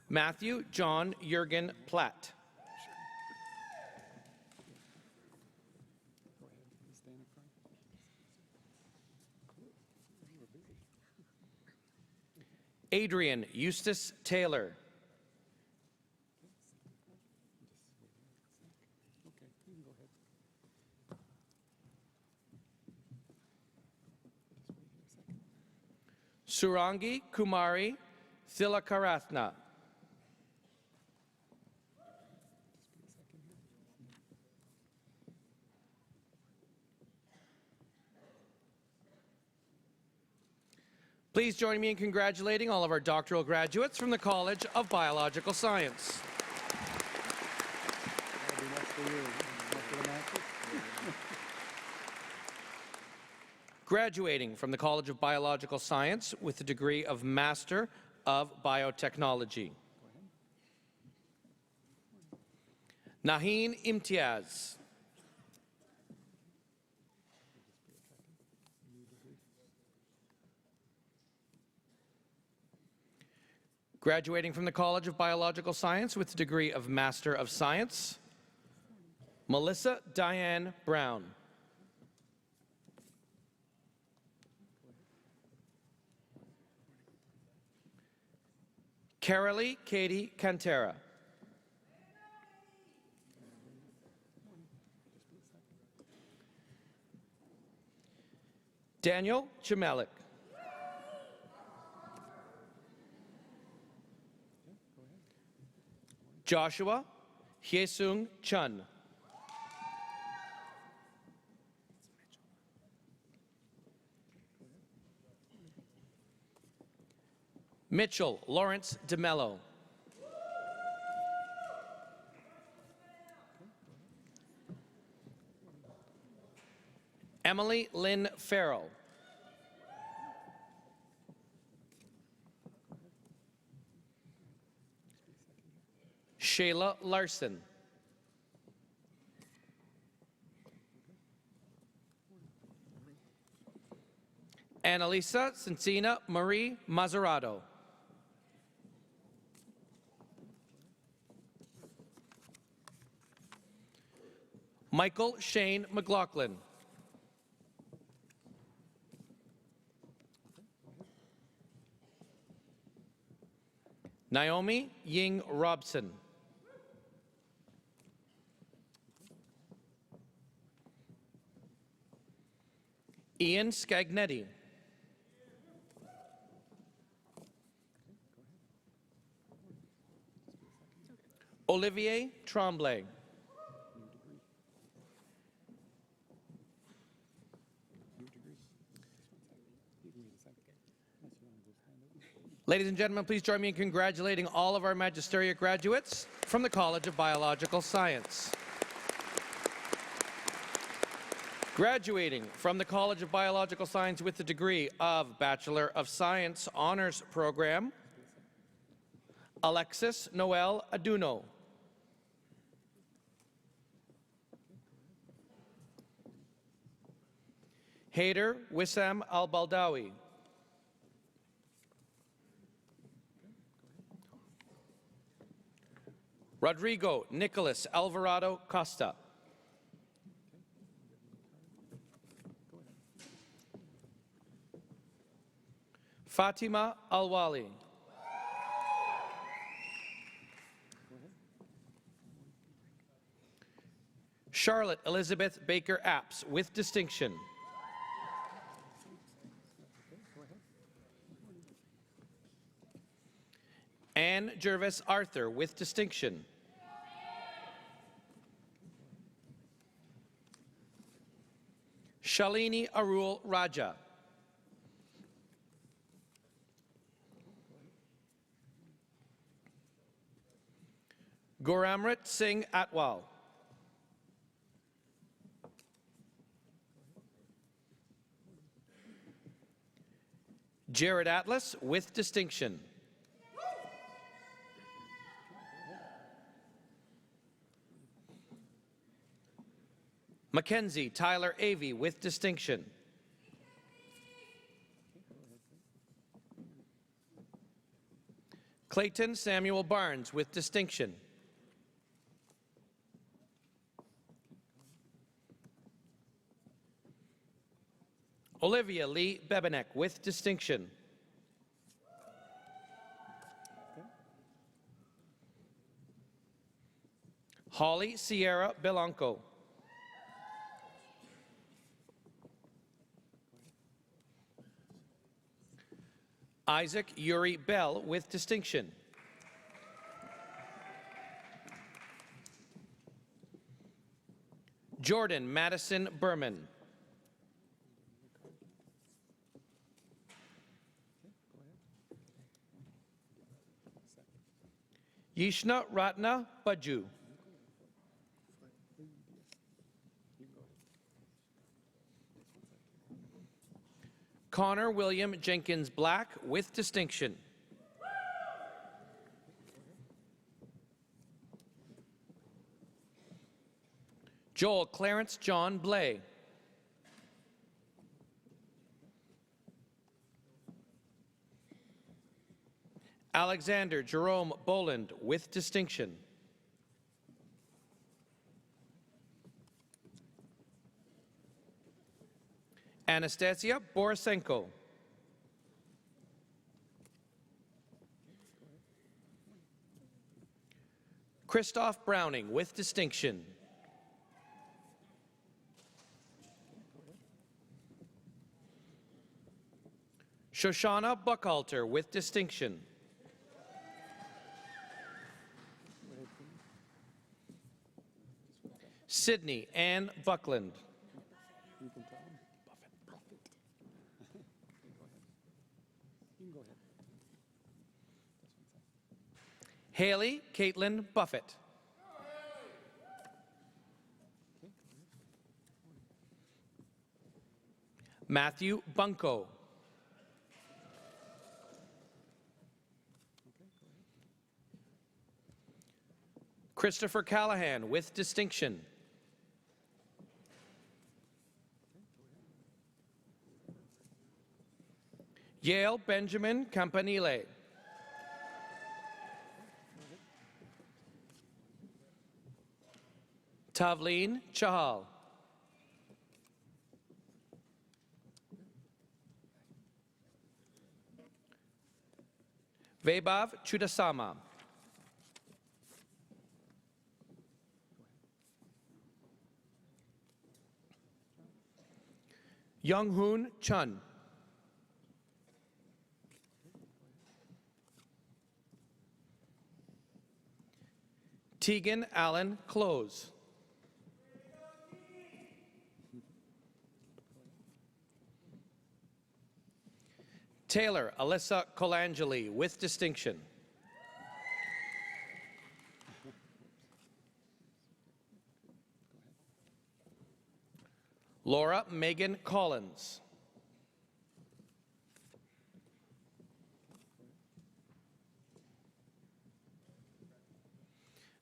Matthew John Jurgen Platt. Adrian Eustace Taylor. Surangi Kumari Thilakarathna. Please join me in congratulating all of our doctoral graduates from the College of Biological Science. Graduating from the College of Biological Science with the degree of Master of Biotechnology. Naheen Imtiaz. Graduating from the College of Biological Science with the degree of Master of Science, Melissa Diane Brown. Carolee Katie Cantera. Daniel Chimelik. Joshua Hyesung Chun. Mitchell Lawrence DeMello. Emily Lynn Farrell. Shayla Larson. Annalisa Cincina Marie Mazzarato. Michael Shane McLaughlin. Naomi Ying Robson. Ian Scagnetti. Olivier Tremblay. Ladies and gentlemen, please join me in congratulating all of our magisterial graduates from the College of Biological Science. Graduating from the College of Biological Science with the degree of Bachelor of Science Honors Program, Alexis Noel Aduno. Haider Wissam Al-Baldawi. Rodrigo Nicholas Alvarado Costa. Fatima Alwali. Charlotte Elizabeth Baker Apps with distinction. Anne Jervis Arthur with distinction. Shalini Arul Raja. Gauramrit Singh Atwal. Jared Atlas with distinction. Mackenzie Tyler Avey with distinction. Clayton Samuel Barnes with distinction. Olivia Lee Bebenek with distinction. Holly Sierra Belanco. Isaac Yuri Bell with distinction. Jordan Madison Berman. Yishna Ratna Baju. Connor William Jenkins Black with distinction. Joel Clarence John Blay. Alexander Jerome Boland with distinction. Anastasia Borisenko. Christoph Browning with distinction. Shoshana Buckhalter with distinction. Sydney Ann Buckland. Haley Caitlin Buffett. Matthew Bunko. Christopher Callahan with distinction. Yale Benjamin Campanile. Tavleen Chahal. Vaibhav Chudasama. Younghoon Chun. Tegan Allen Close. Taylor Alyssa Colangeli with distinction. Laura Megan Collins.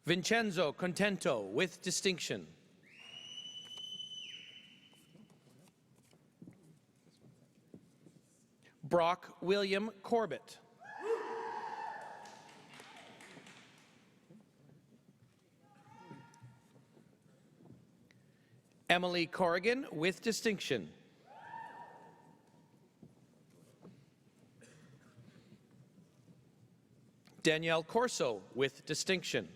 Vincenzo Contento with distinction. Brock William Corbett. Emily Corrigan with distinction. Danielle Corso with distinction.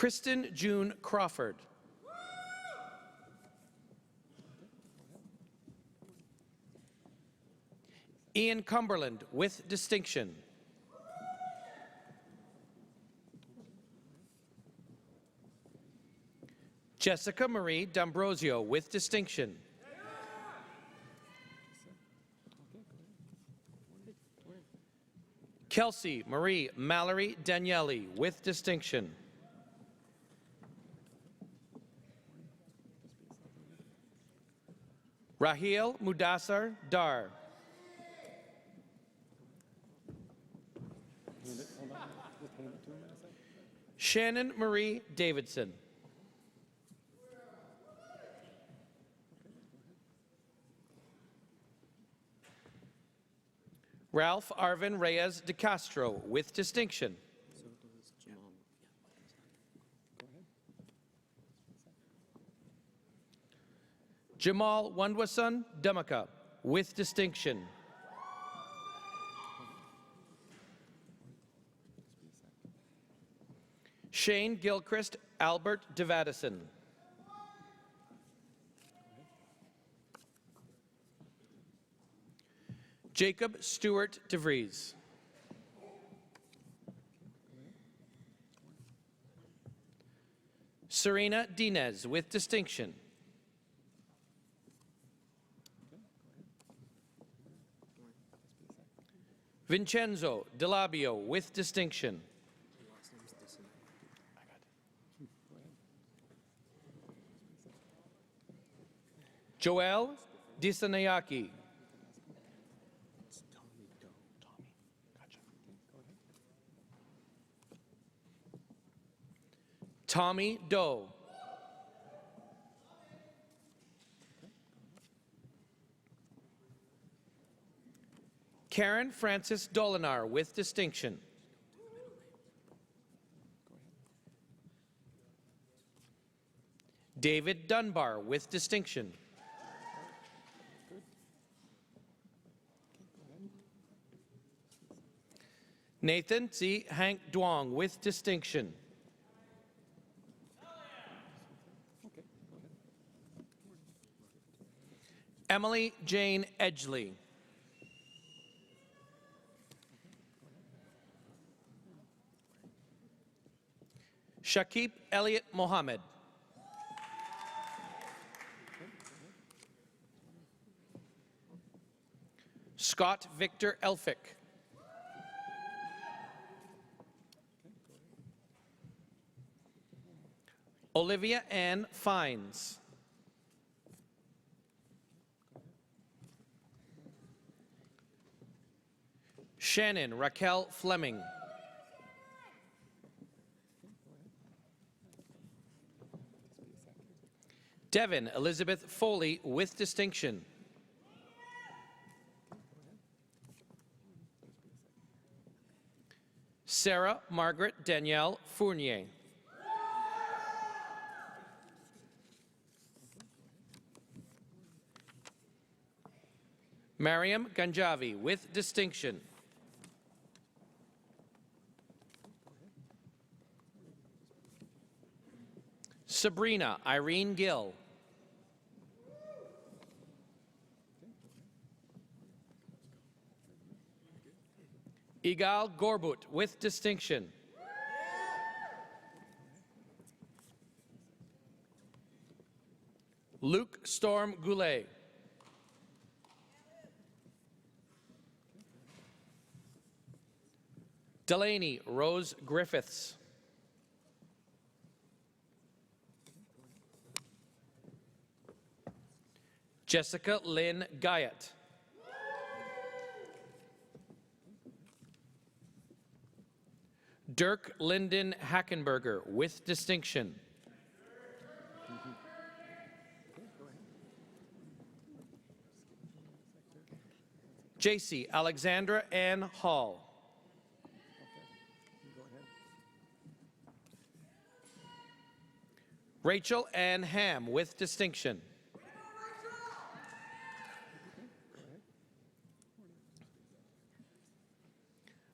Kristen June Crawford. Ian Cumberland with distinction. Jessica Marie D'Ambrosio with distinction. Kelsey Marie Mallory Daniele with distinction. Raheel Mudassar Dar. Shannon Marie Davidson. Ralph Arvin Reyes de Castro with distinction. Jamal Wandwasan Demaka with distinction. Shane Gilchrist Albert DeVadison. Jacob Stewart DeVries. Serena Dinez with distinction. Vincenzo Delabio with distinction. Joel Disanayaki. Tommy Doe. Karen Francis Dolinar with distinction. David Dunbar with distinction. Nathan Z. Hank Duong with distinction. Emily Jane Edgley. Shakib Elliott Mohammed. Scott Victor Elphick. Olivia Ann Fines. Shannon Raquel Fleming. Devin Elizabeth Foley with distinction. Sarah Margaret Danielle Fournier. Mariam Ganjavi with distinction. Sabrina Irene Gill. Igal Gorbut with distinction. Luke Storm Goulet. Delaney Rose Griffiths. Jessica Lynn Guyett. Dirk Linden Hackenberger with distinction. JC Alexandra Ann Hall. Rachel Ann Ham with distinction.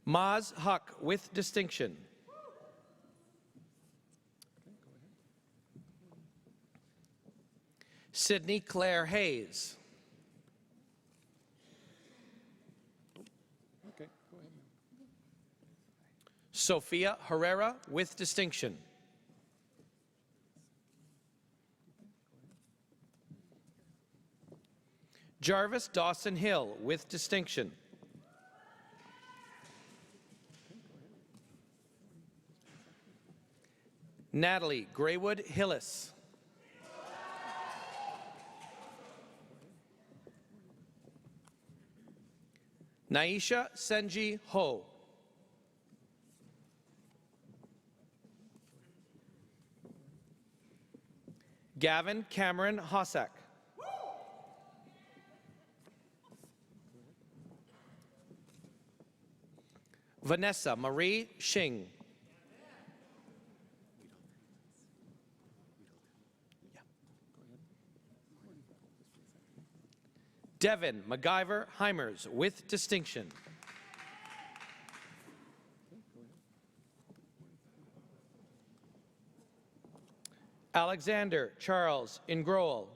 Maz Huck with distinction. Sydney Claire Hayes. Sophia Herrera with distinction. Jarvis Dawson Hill with distinction. Natalie Graywood Hillis. Naisha Senji Ho. Gavin Cameron Hossack. Vanessa Marie Shing. Devin MacGyver Heimers with distinction. Alexander Charles Ingrowell.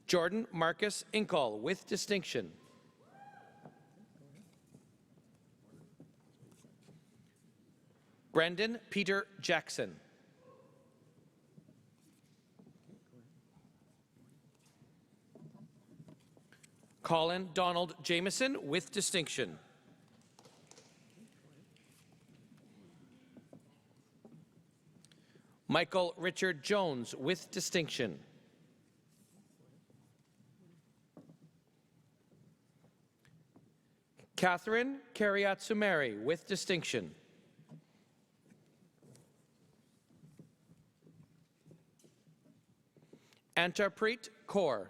Jordan Marcus Inkall with distinction. Brendan Peter Jackson. Colin Donald Jameson with distinction. Michael Richard Jones with distinction. Catherine Kariatsumeri with distinction. Antarpreet Kaur.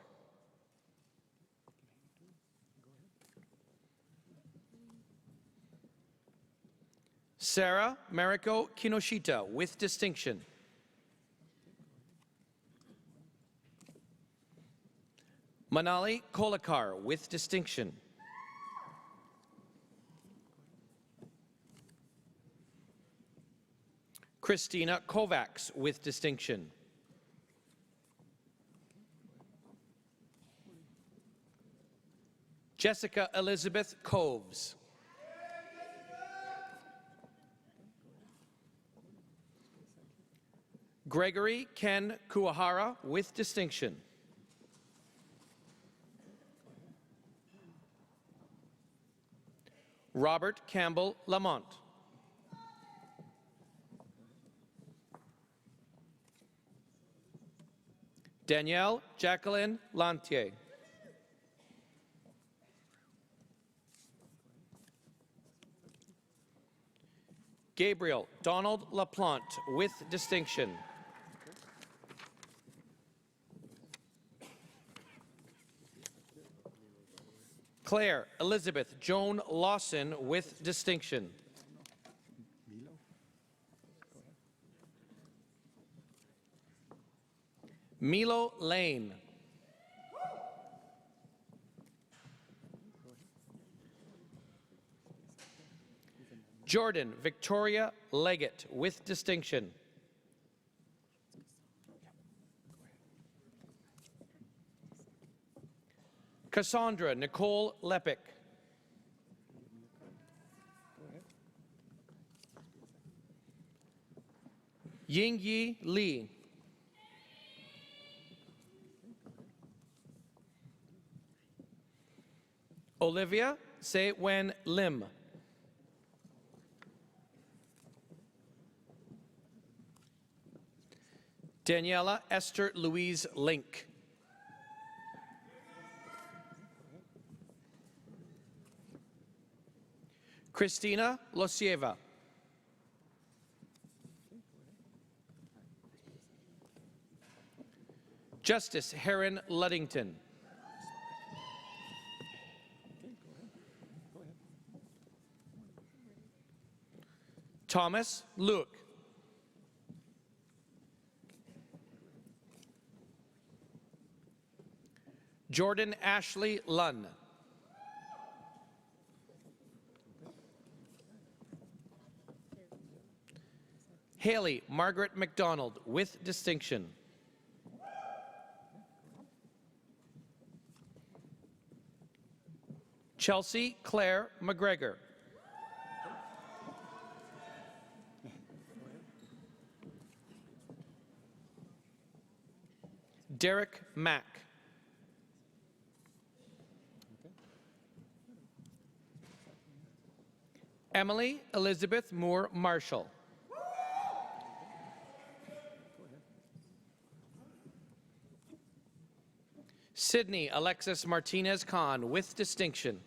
Sarah Mariko Kinoshita with distinction. Manali Kolakar with distinction. Christina Kovacs with distinction. Jessica Elizabeth Coves. Gregory Ken Kuahara with distinction. Robert Campbell Lamont. Danielle Jacqueline Lantier. Gabriel Donald LaPlante with distinction. Claire Elizabeth Joan Lawson with distinction. Milo Lane. Jordan Victoria Leggett with distinction. Cassandra Nicole Lepic. Yingyi Li. Olivia Se-Wen Lim. Daniela Esther Louise Link. Christina Losieva. Justice Heron Luddington. Thomas Luke. Jordan Ashley Lunn. Haley Margaret McDonald, with distinction. Chelsea Claire McGregor. Derek Mack. Emily Elizabeth Moore Marshall. Sydney Alexis Martinez Khan, with distinction.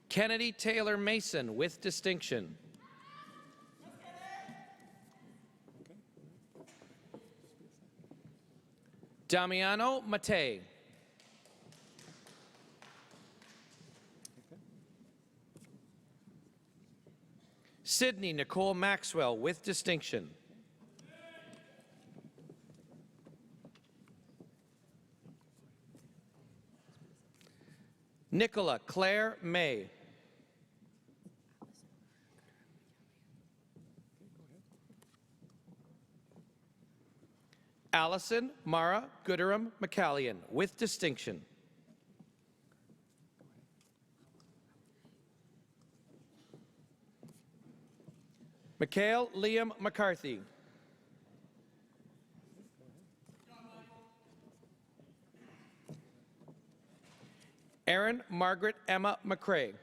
Kennedy Taylor Mason, with distinction. Damiano Matei. Sydney Nicole Maxwell, with distinction. Nicola Claire May. Allison Mara Gooderham McCallion, with distinction. Mikhail Liam McCarthy. Erin Margaret Emma McCrae.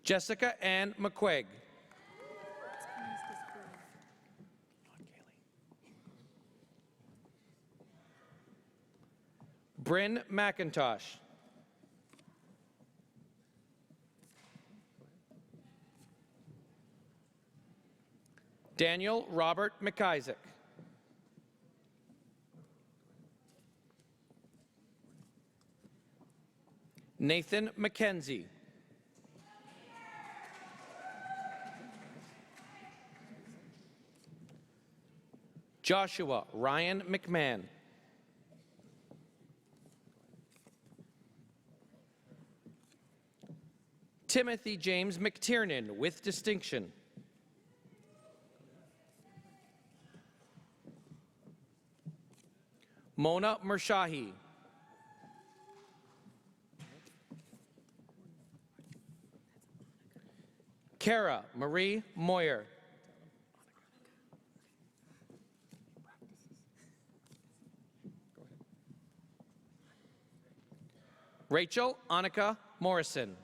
Jessica Ann McQuaig. Bryn McIntosh. Daniel Robert McIsaac. Nathan McKenzie. Joshua Ryan McMahon. Timothy James McTiernan, with distinction. Mona Mershahi. Kara Marie Moyer. Rachel Annika Morrison.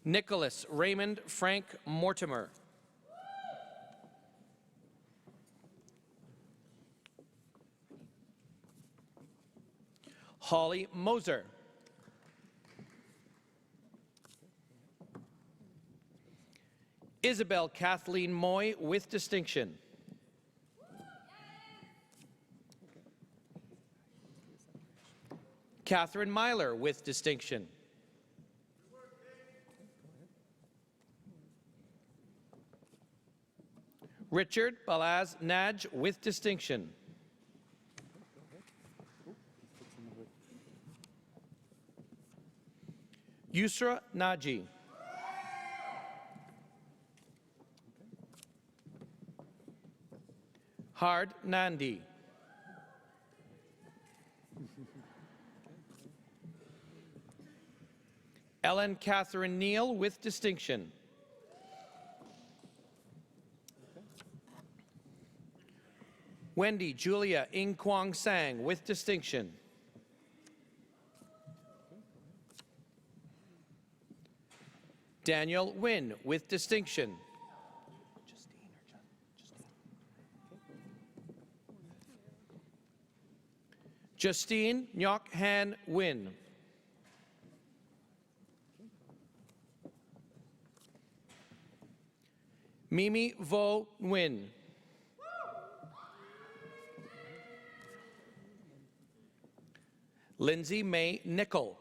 Nicholas Raymond Frank Mortimer. Holly Moser. Isabel Kathleen Moy, with distinction. Catherine Myler, with distinction. Richard Balaz Naj, with distinction. Yusra Naji. Hard Nandi. Ellen Catherine Neal, with distinction. Wendy Julia Ing Kwang Sang, with distinction. Daniel Wynn, with distinction. Justine Nyok Han Wynn. Mimi Vo Nguyen. Lindsay May Nickel.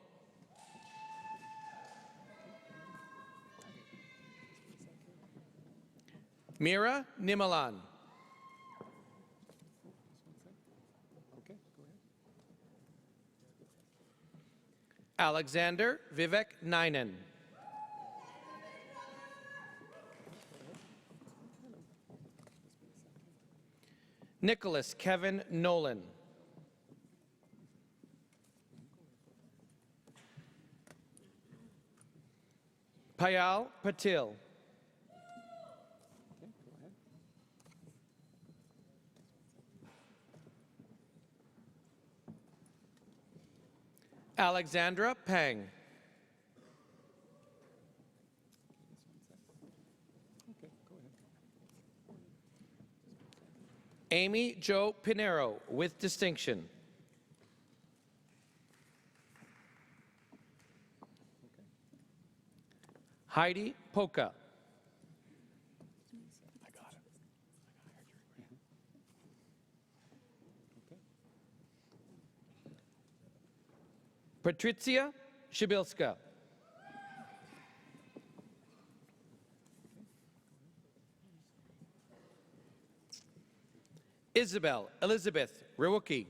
Mira Nimalan. Alexander Vivek Nainen. Nicholas Kevin Nolan. Payal Patil. Alexandra Pang. Amy Jo Pinero with distinction. Heidi Poca. Patrycja Shibilska. Isabel Elizabeth Rewucki.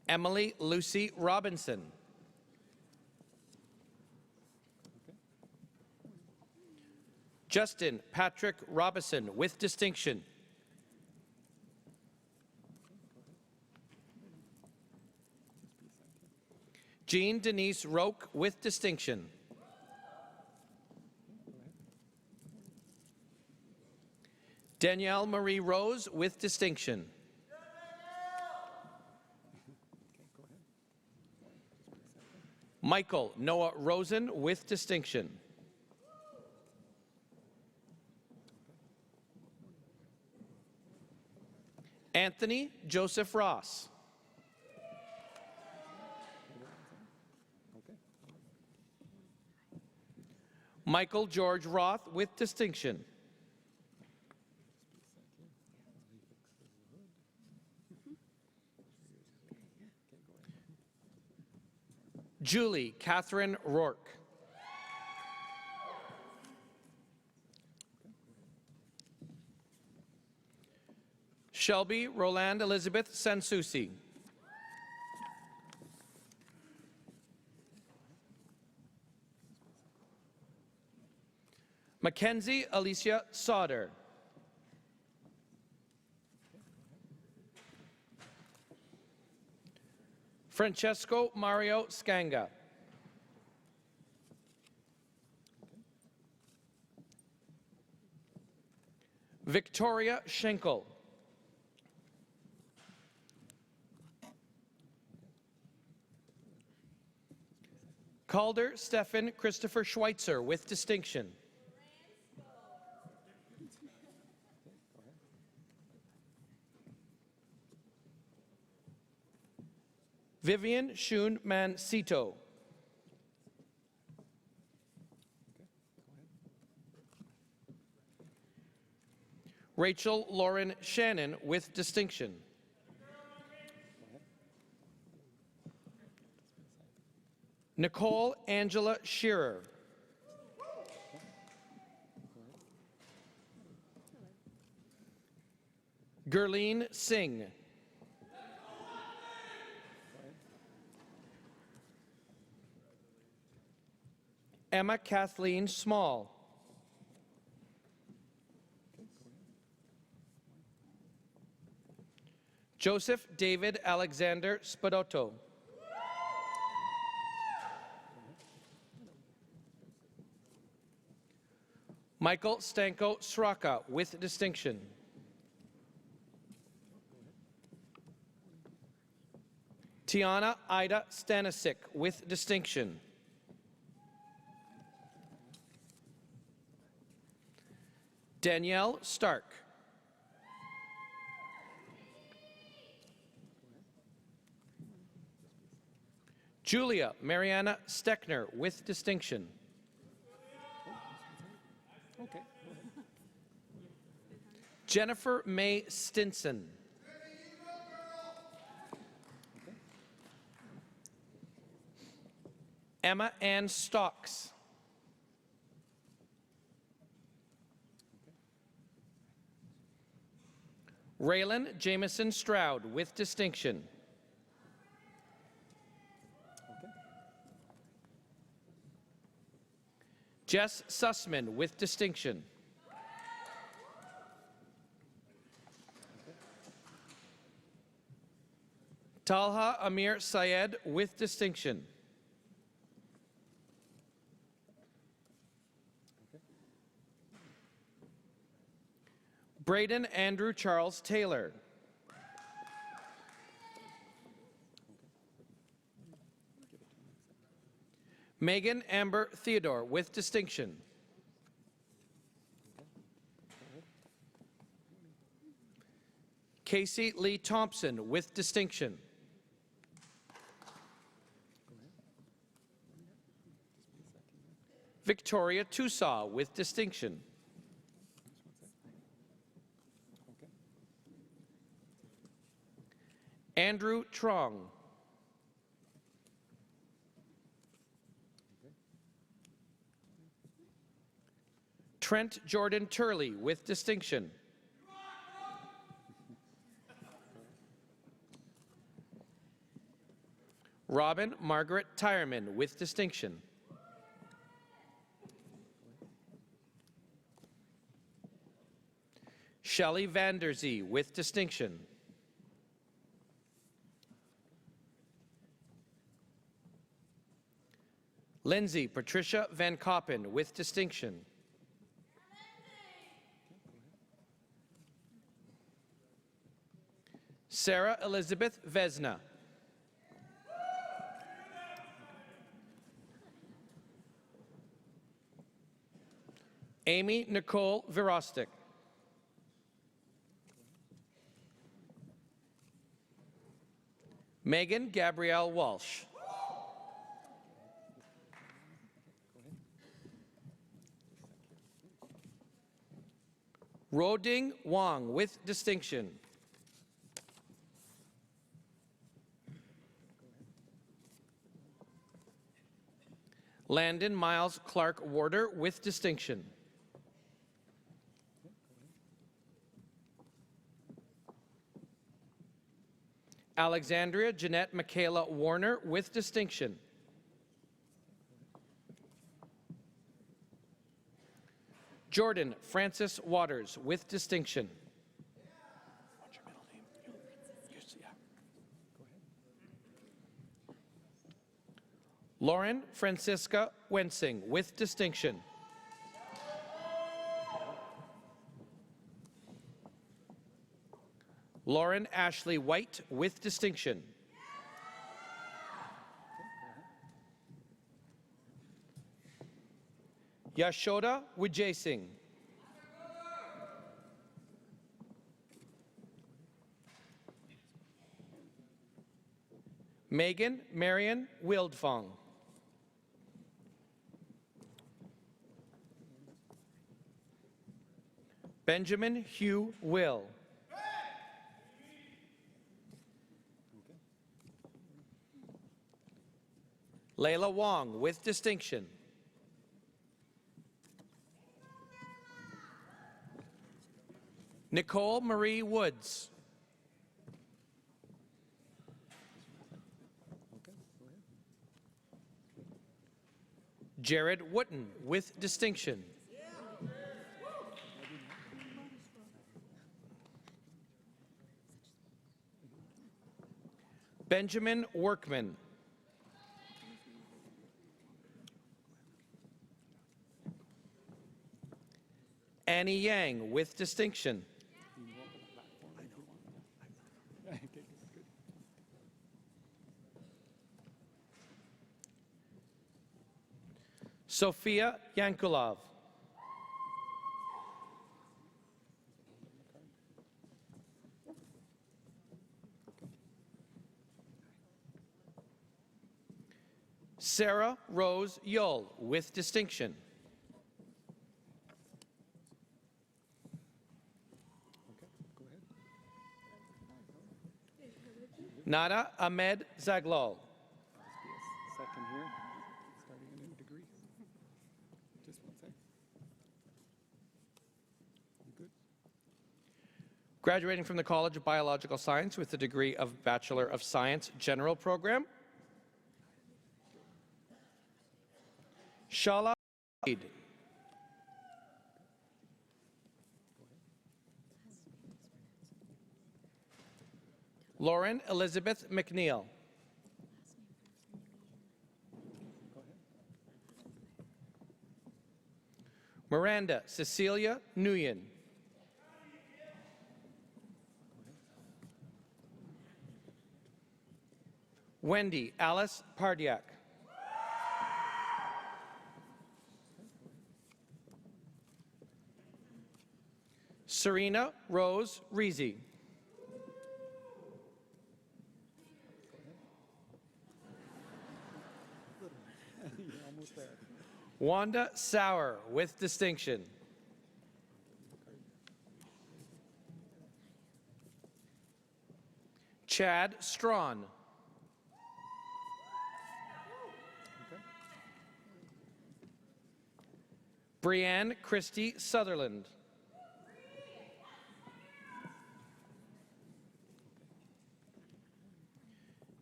Emily Lucy Robinson. Justin Patrick Robison with distinction. Jean Denise Roque with distinction. Danielle Marie Rose with distinction. Michael Noah Rosen with distinction. Anthony Joseph Ross. Michael George Roth with distinction. Julie Catherine Rourke. Shelby Roland Elizabeth Sansusi. Mackenzie Alicia Sauder. Francesco Mario Scanga. Victoria Schenkel. Calder Stefan Christopher Schweitzer with distinction. Vivian Shun Mancito. Rachel Lauren Shannon with distinction. Nicole Angela Shearer. Gurleen Singh. Emma Kathleen Small. Joseph David Alexander Spadotto. Michael Stanko Sraka with distinction. Tiana Ida Stanisic with distinction. Danielle Stark. Julia Mariana Steckner with distinction. Jennifer May Stinson. Emma Ann Stocks. Raylan Jameson Stroud with distinction. Jess Sussman with distinction. Talha Amir Syed with distinction. Braden Andrew Charles Taylor. Megan Amber Theodore with distinction. Casey Lee Thompson with distinction. Victoria Tusaw with distinction. Andrew Trong. Trent Jordan Turley with distinction. Robin Margaret Tyerman with distinction. Shelley Vanderzee with distinction. Lindsay Patricia Van Koppen with distinction. Sarah Elizabeth Vesna. Amy Nicole Virostic. Megan Gabrielle Walsh. Roding Wong with distinction. Landon Miles Clark Warder with distinction. Alexandria Jeanette Michaela Warner with distinction. Jordan Francis Waters with distinction. What's your middle name? Lauren Francisca Wensing with distinction. Lauren Ashley White with distinction. Yashoda Vijay Singh. Megan Marion Wildfong. Benjamin Hugh Will. Layla Wong with distinction. Nicole Marie Woods. Jared Wooten with distinction. Benjamin Workman. Annie Yang with distinction. Sophia Yankulov. Sarah Rose Yull with distinction. Nada Ahmed Zaglal. Second here. Graduating from the College of Biological Science with the degree of Bachelor of Science General Program, Shala Saeed. Lauren Elizabeth McNeil. Miranda Cecilia Nguyen. Wendy Alice Pardiak. Serena Rose Reezy. Wanda Sauer with distinction. Chad Strawn. Brianne Christie Sutherland.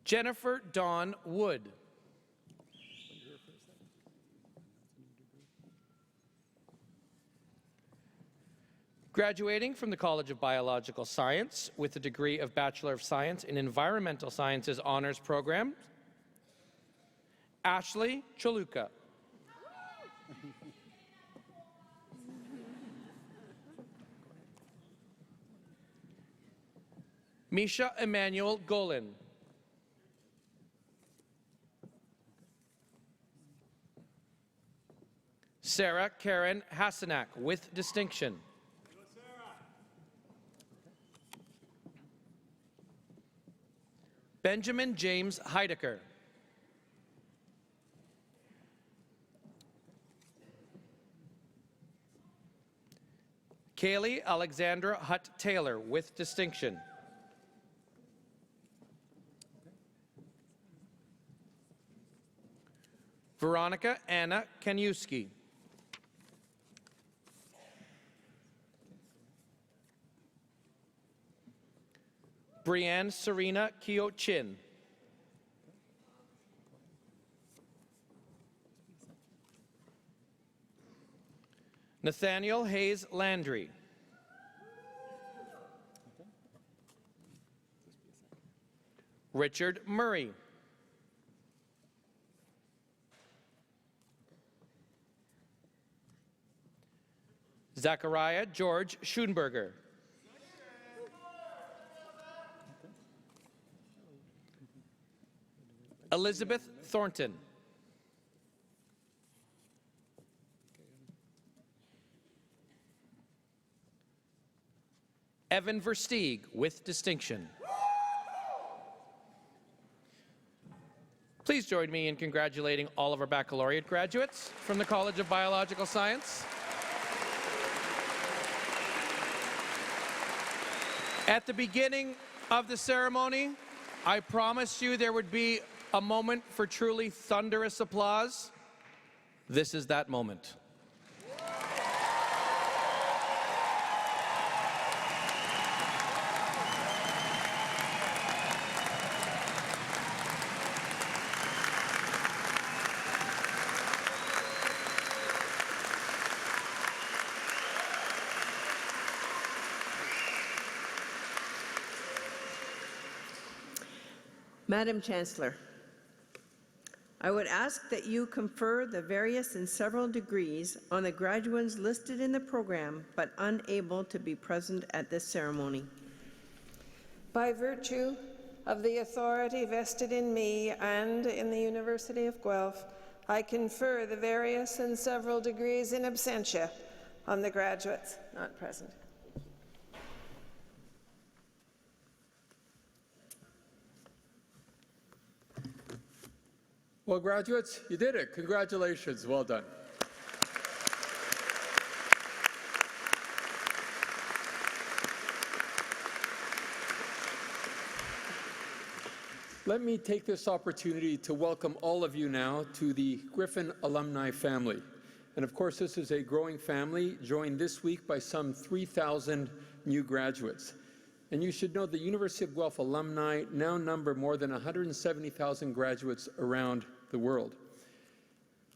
Jennifer Dawn Wood. Graduating from the College of Biological Science with the degree of Bachelor of Science in Environmental Sciences Honors Program, Ashley Chaluka. Misha Emmanuel Golan. Sarah Karen Hasanak with distinction. Benjamin James Heidecker. Kaylee Alexandra Hutt Taylor with distinction. Veronica Anna Kaniewski. Brianne Serena Kyo-Chin. Nathaniel Hayes Landry. Richard Murray. Zachariah George Schoenberger. Elizabeth Thornton. Evan Versteeg with distinction. Please join me in congratulating all of our baccalaureate graduates from the College of Biological Science. At the beginning of the ceremony, I promised you there would be a moment for truly thunderous applause. This is that moment. Madam Chancellor, I would ask that you confer the various and several degrees on the graduates listed in the program but unable to be present at this ceremony. By virtue of the authority vested in me and in the University of Guelph, I confer the various and several degrees in absentia on the graduates not present. Well, graduates, you did it. Congratulations. Well done. Let me take this opportunity to welcome all of you now to the Griffin alumni family. And of course, this is a growing family, joined this week by some 3,000 new graduates. And you should know the University of Guelph alumni now number more than 170,000 graduates around the world.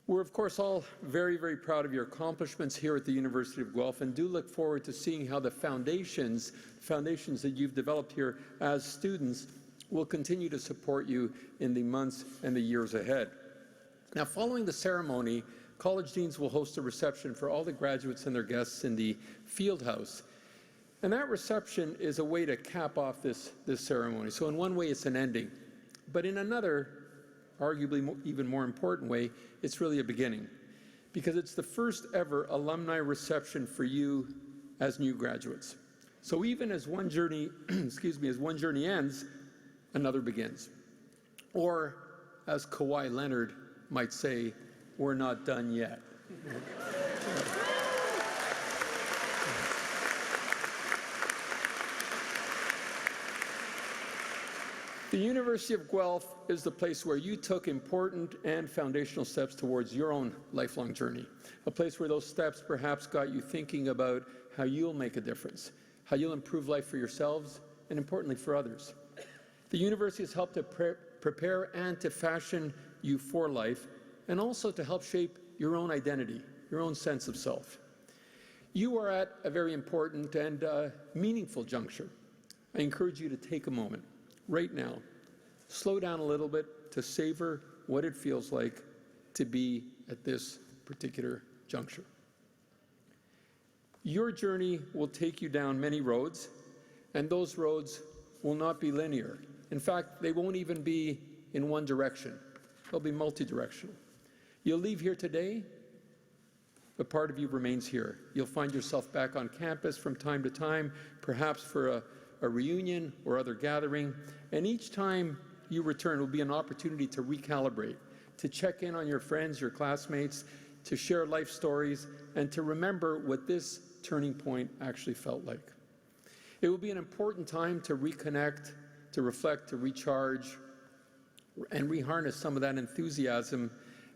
We're, of course, all very, very proud of your accomplishments here at the University of Guelph and do look forward to seeing how the foundations that you've developed here as students will continue to support you in the months and the years ahead. Now, following the ceremony, college deans will host a reception for all the graduates and their guests in the field house. And that reception is a way to cap off this ceremony. So in one way, it's an ending. But in another, arguably even more important way, it's really a beginning. Because it's the first ever alumni reception for you as new graduates. So even as one journey, as one journey ends, another begins. Or, as Kawhi Leonard might say, we're not done yet. The University of Guelph is the place where you took important and foundational steps towards your own lifelong journey. A place where those steps perhaps got you thinking about how you'll make a difference, how you'll improve life for yourselves, and importantly for others. The university has helped to prepare and to fashion you for life, and also to help shape your own identity, your own sense of self. You are at a very important and meaningful juncture. I encourage you to take a moment right now, slow down a little bit to savor what it feels like to be at this particular juncture. Your journey will take you down many roads, and those roads will not be linear. In fact, they won't even be in one direction. They'll be multi-directional. You'll leave here today, but part of you remains here. You'll find yourself back on campus from time to time, perhaps for a reunion or other gathering, and each time you return will be an opportunity to recalibrate, to check in on your friends, your classmates, to share life stories, and to remember what this turning point actually felt like. It will be an important time to reconnect, to reflect, to recharge, and reharness some of that enthusiasm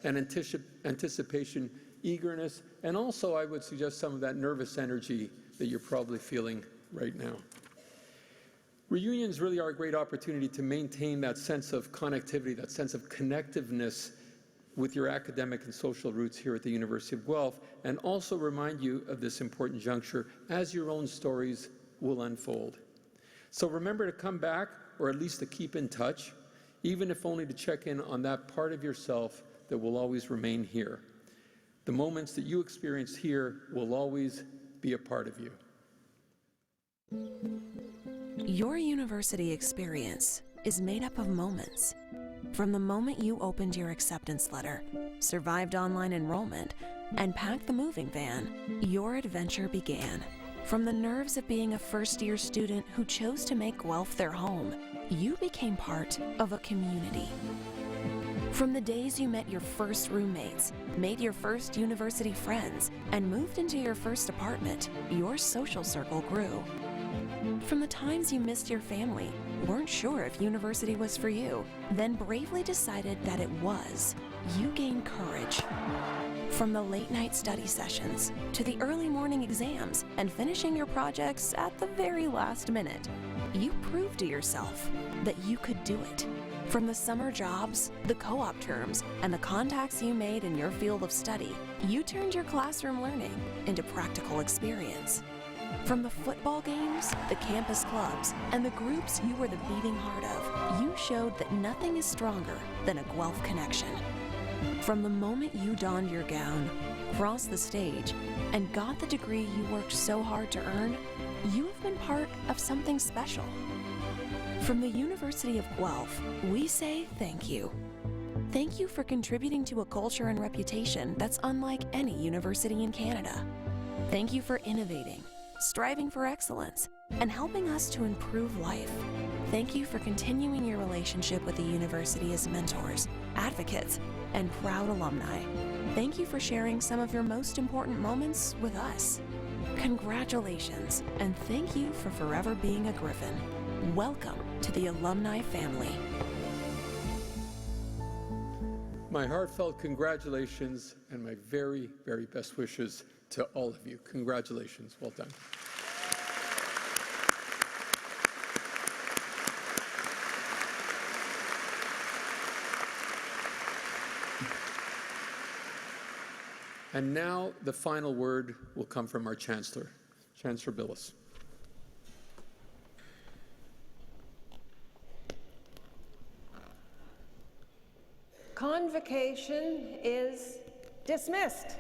and anticipation, eagerness, and also, I would suggest, some of that nervous energy that you're probably feeling right now. Reunions really are a great opportunity to maintain that sense of connectivity, that sense of connectiveness with your academic and social roots here at the University of Guelph, and also remind you of this important juncture as your own stories will unfold. So remember to come back, or at least to keep in touch, even if only to check in on that part of yourself that will always remain here. The moments that you experience here will always be a part of you. Your university experience is made up of moments. From the moment you opened your acceptance letter, survived online enrollment, and packed the moving van, your adventure began. From the nerves of being a first-year student who chose to make Guelph their home, you became part of a community. From the days you met your first roommates, made your first university friends, and moved into your first apartment, your social circle grew. From the times you missed your family, weren't sure if university was for you, then bravely decided that it was, you gained courage. From the late-night study sessions, to the early morning exams, and finishing your projects at the very last minute, you proved to yourself that you could do it. From the summer jobs, the co-op terms, and the contacts you made in your field of study, you turned your classroom learning into practical experience. From the football games, the campus clubs, and the groups you were the beating heart of, you showed that nothing is stronger than a Guelph connection. From the moment you donned your gown, crossed the stage, and got the degree you worked so hard to earn, you have been part of something special. From the University of Guelph, we say thank you. Thank you for contributing to a culture and reputation that's unlike any university in Canada. Thank you for innovating, striving for excellence, and helping us to improve life. Thank you for continuing your relationship with the university as mentors, advocates, and proud alumni. Thank you for sharing some of your most important moments with us. Congratulations, and thank you for forever being a Griffin. Welcome to the alumni family. My heartfelt congratulations and my very, very best wishes to all of you. Congratulations. Well done. And now the final word will come from our Chancellor, Chancellor Billis. Convocation is dismissed.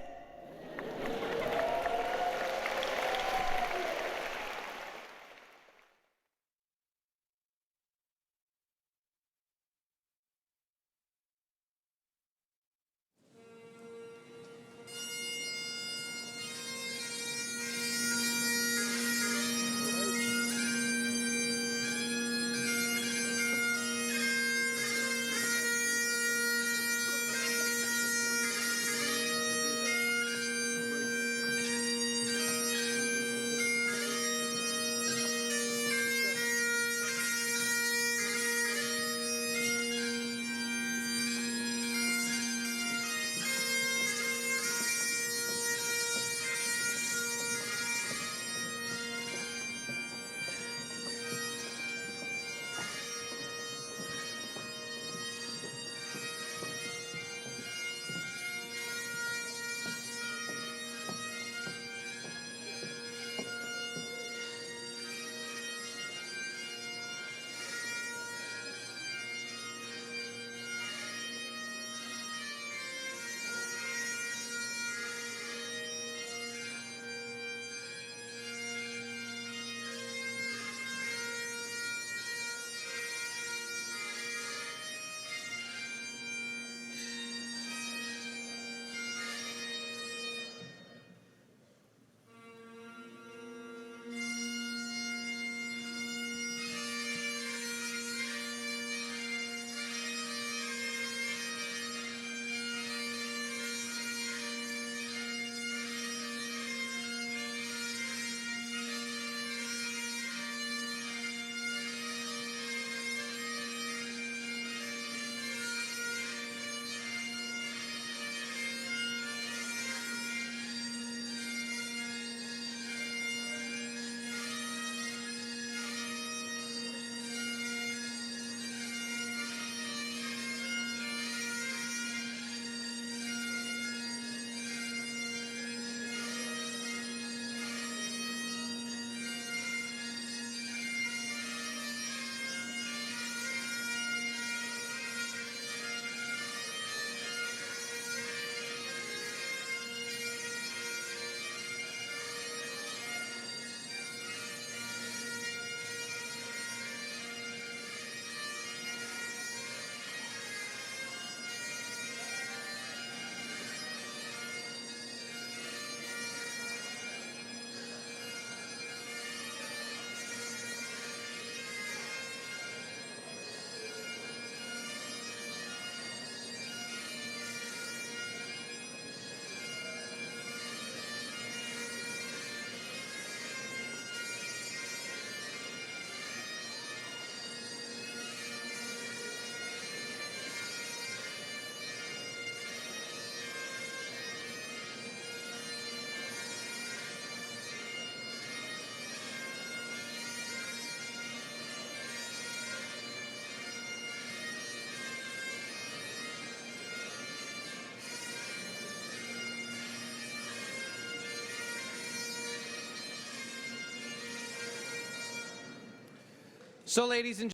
So, ladies and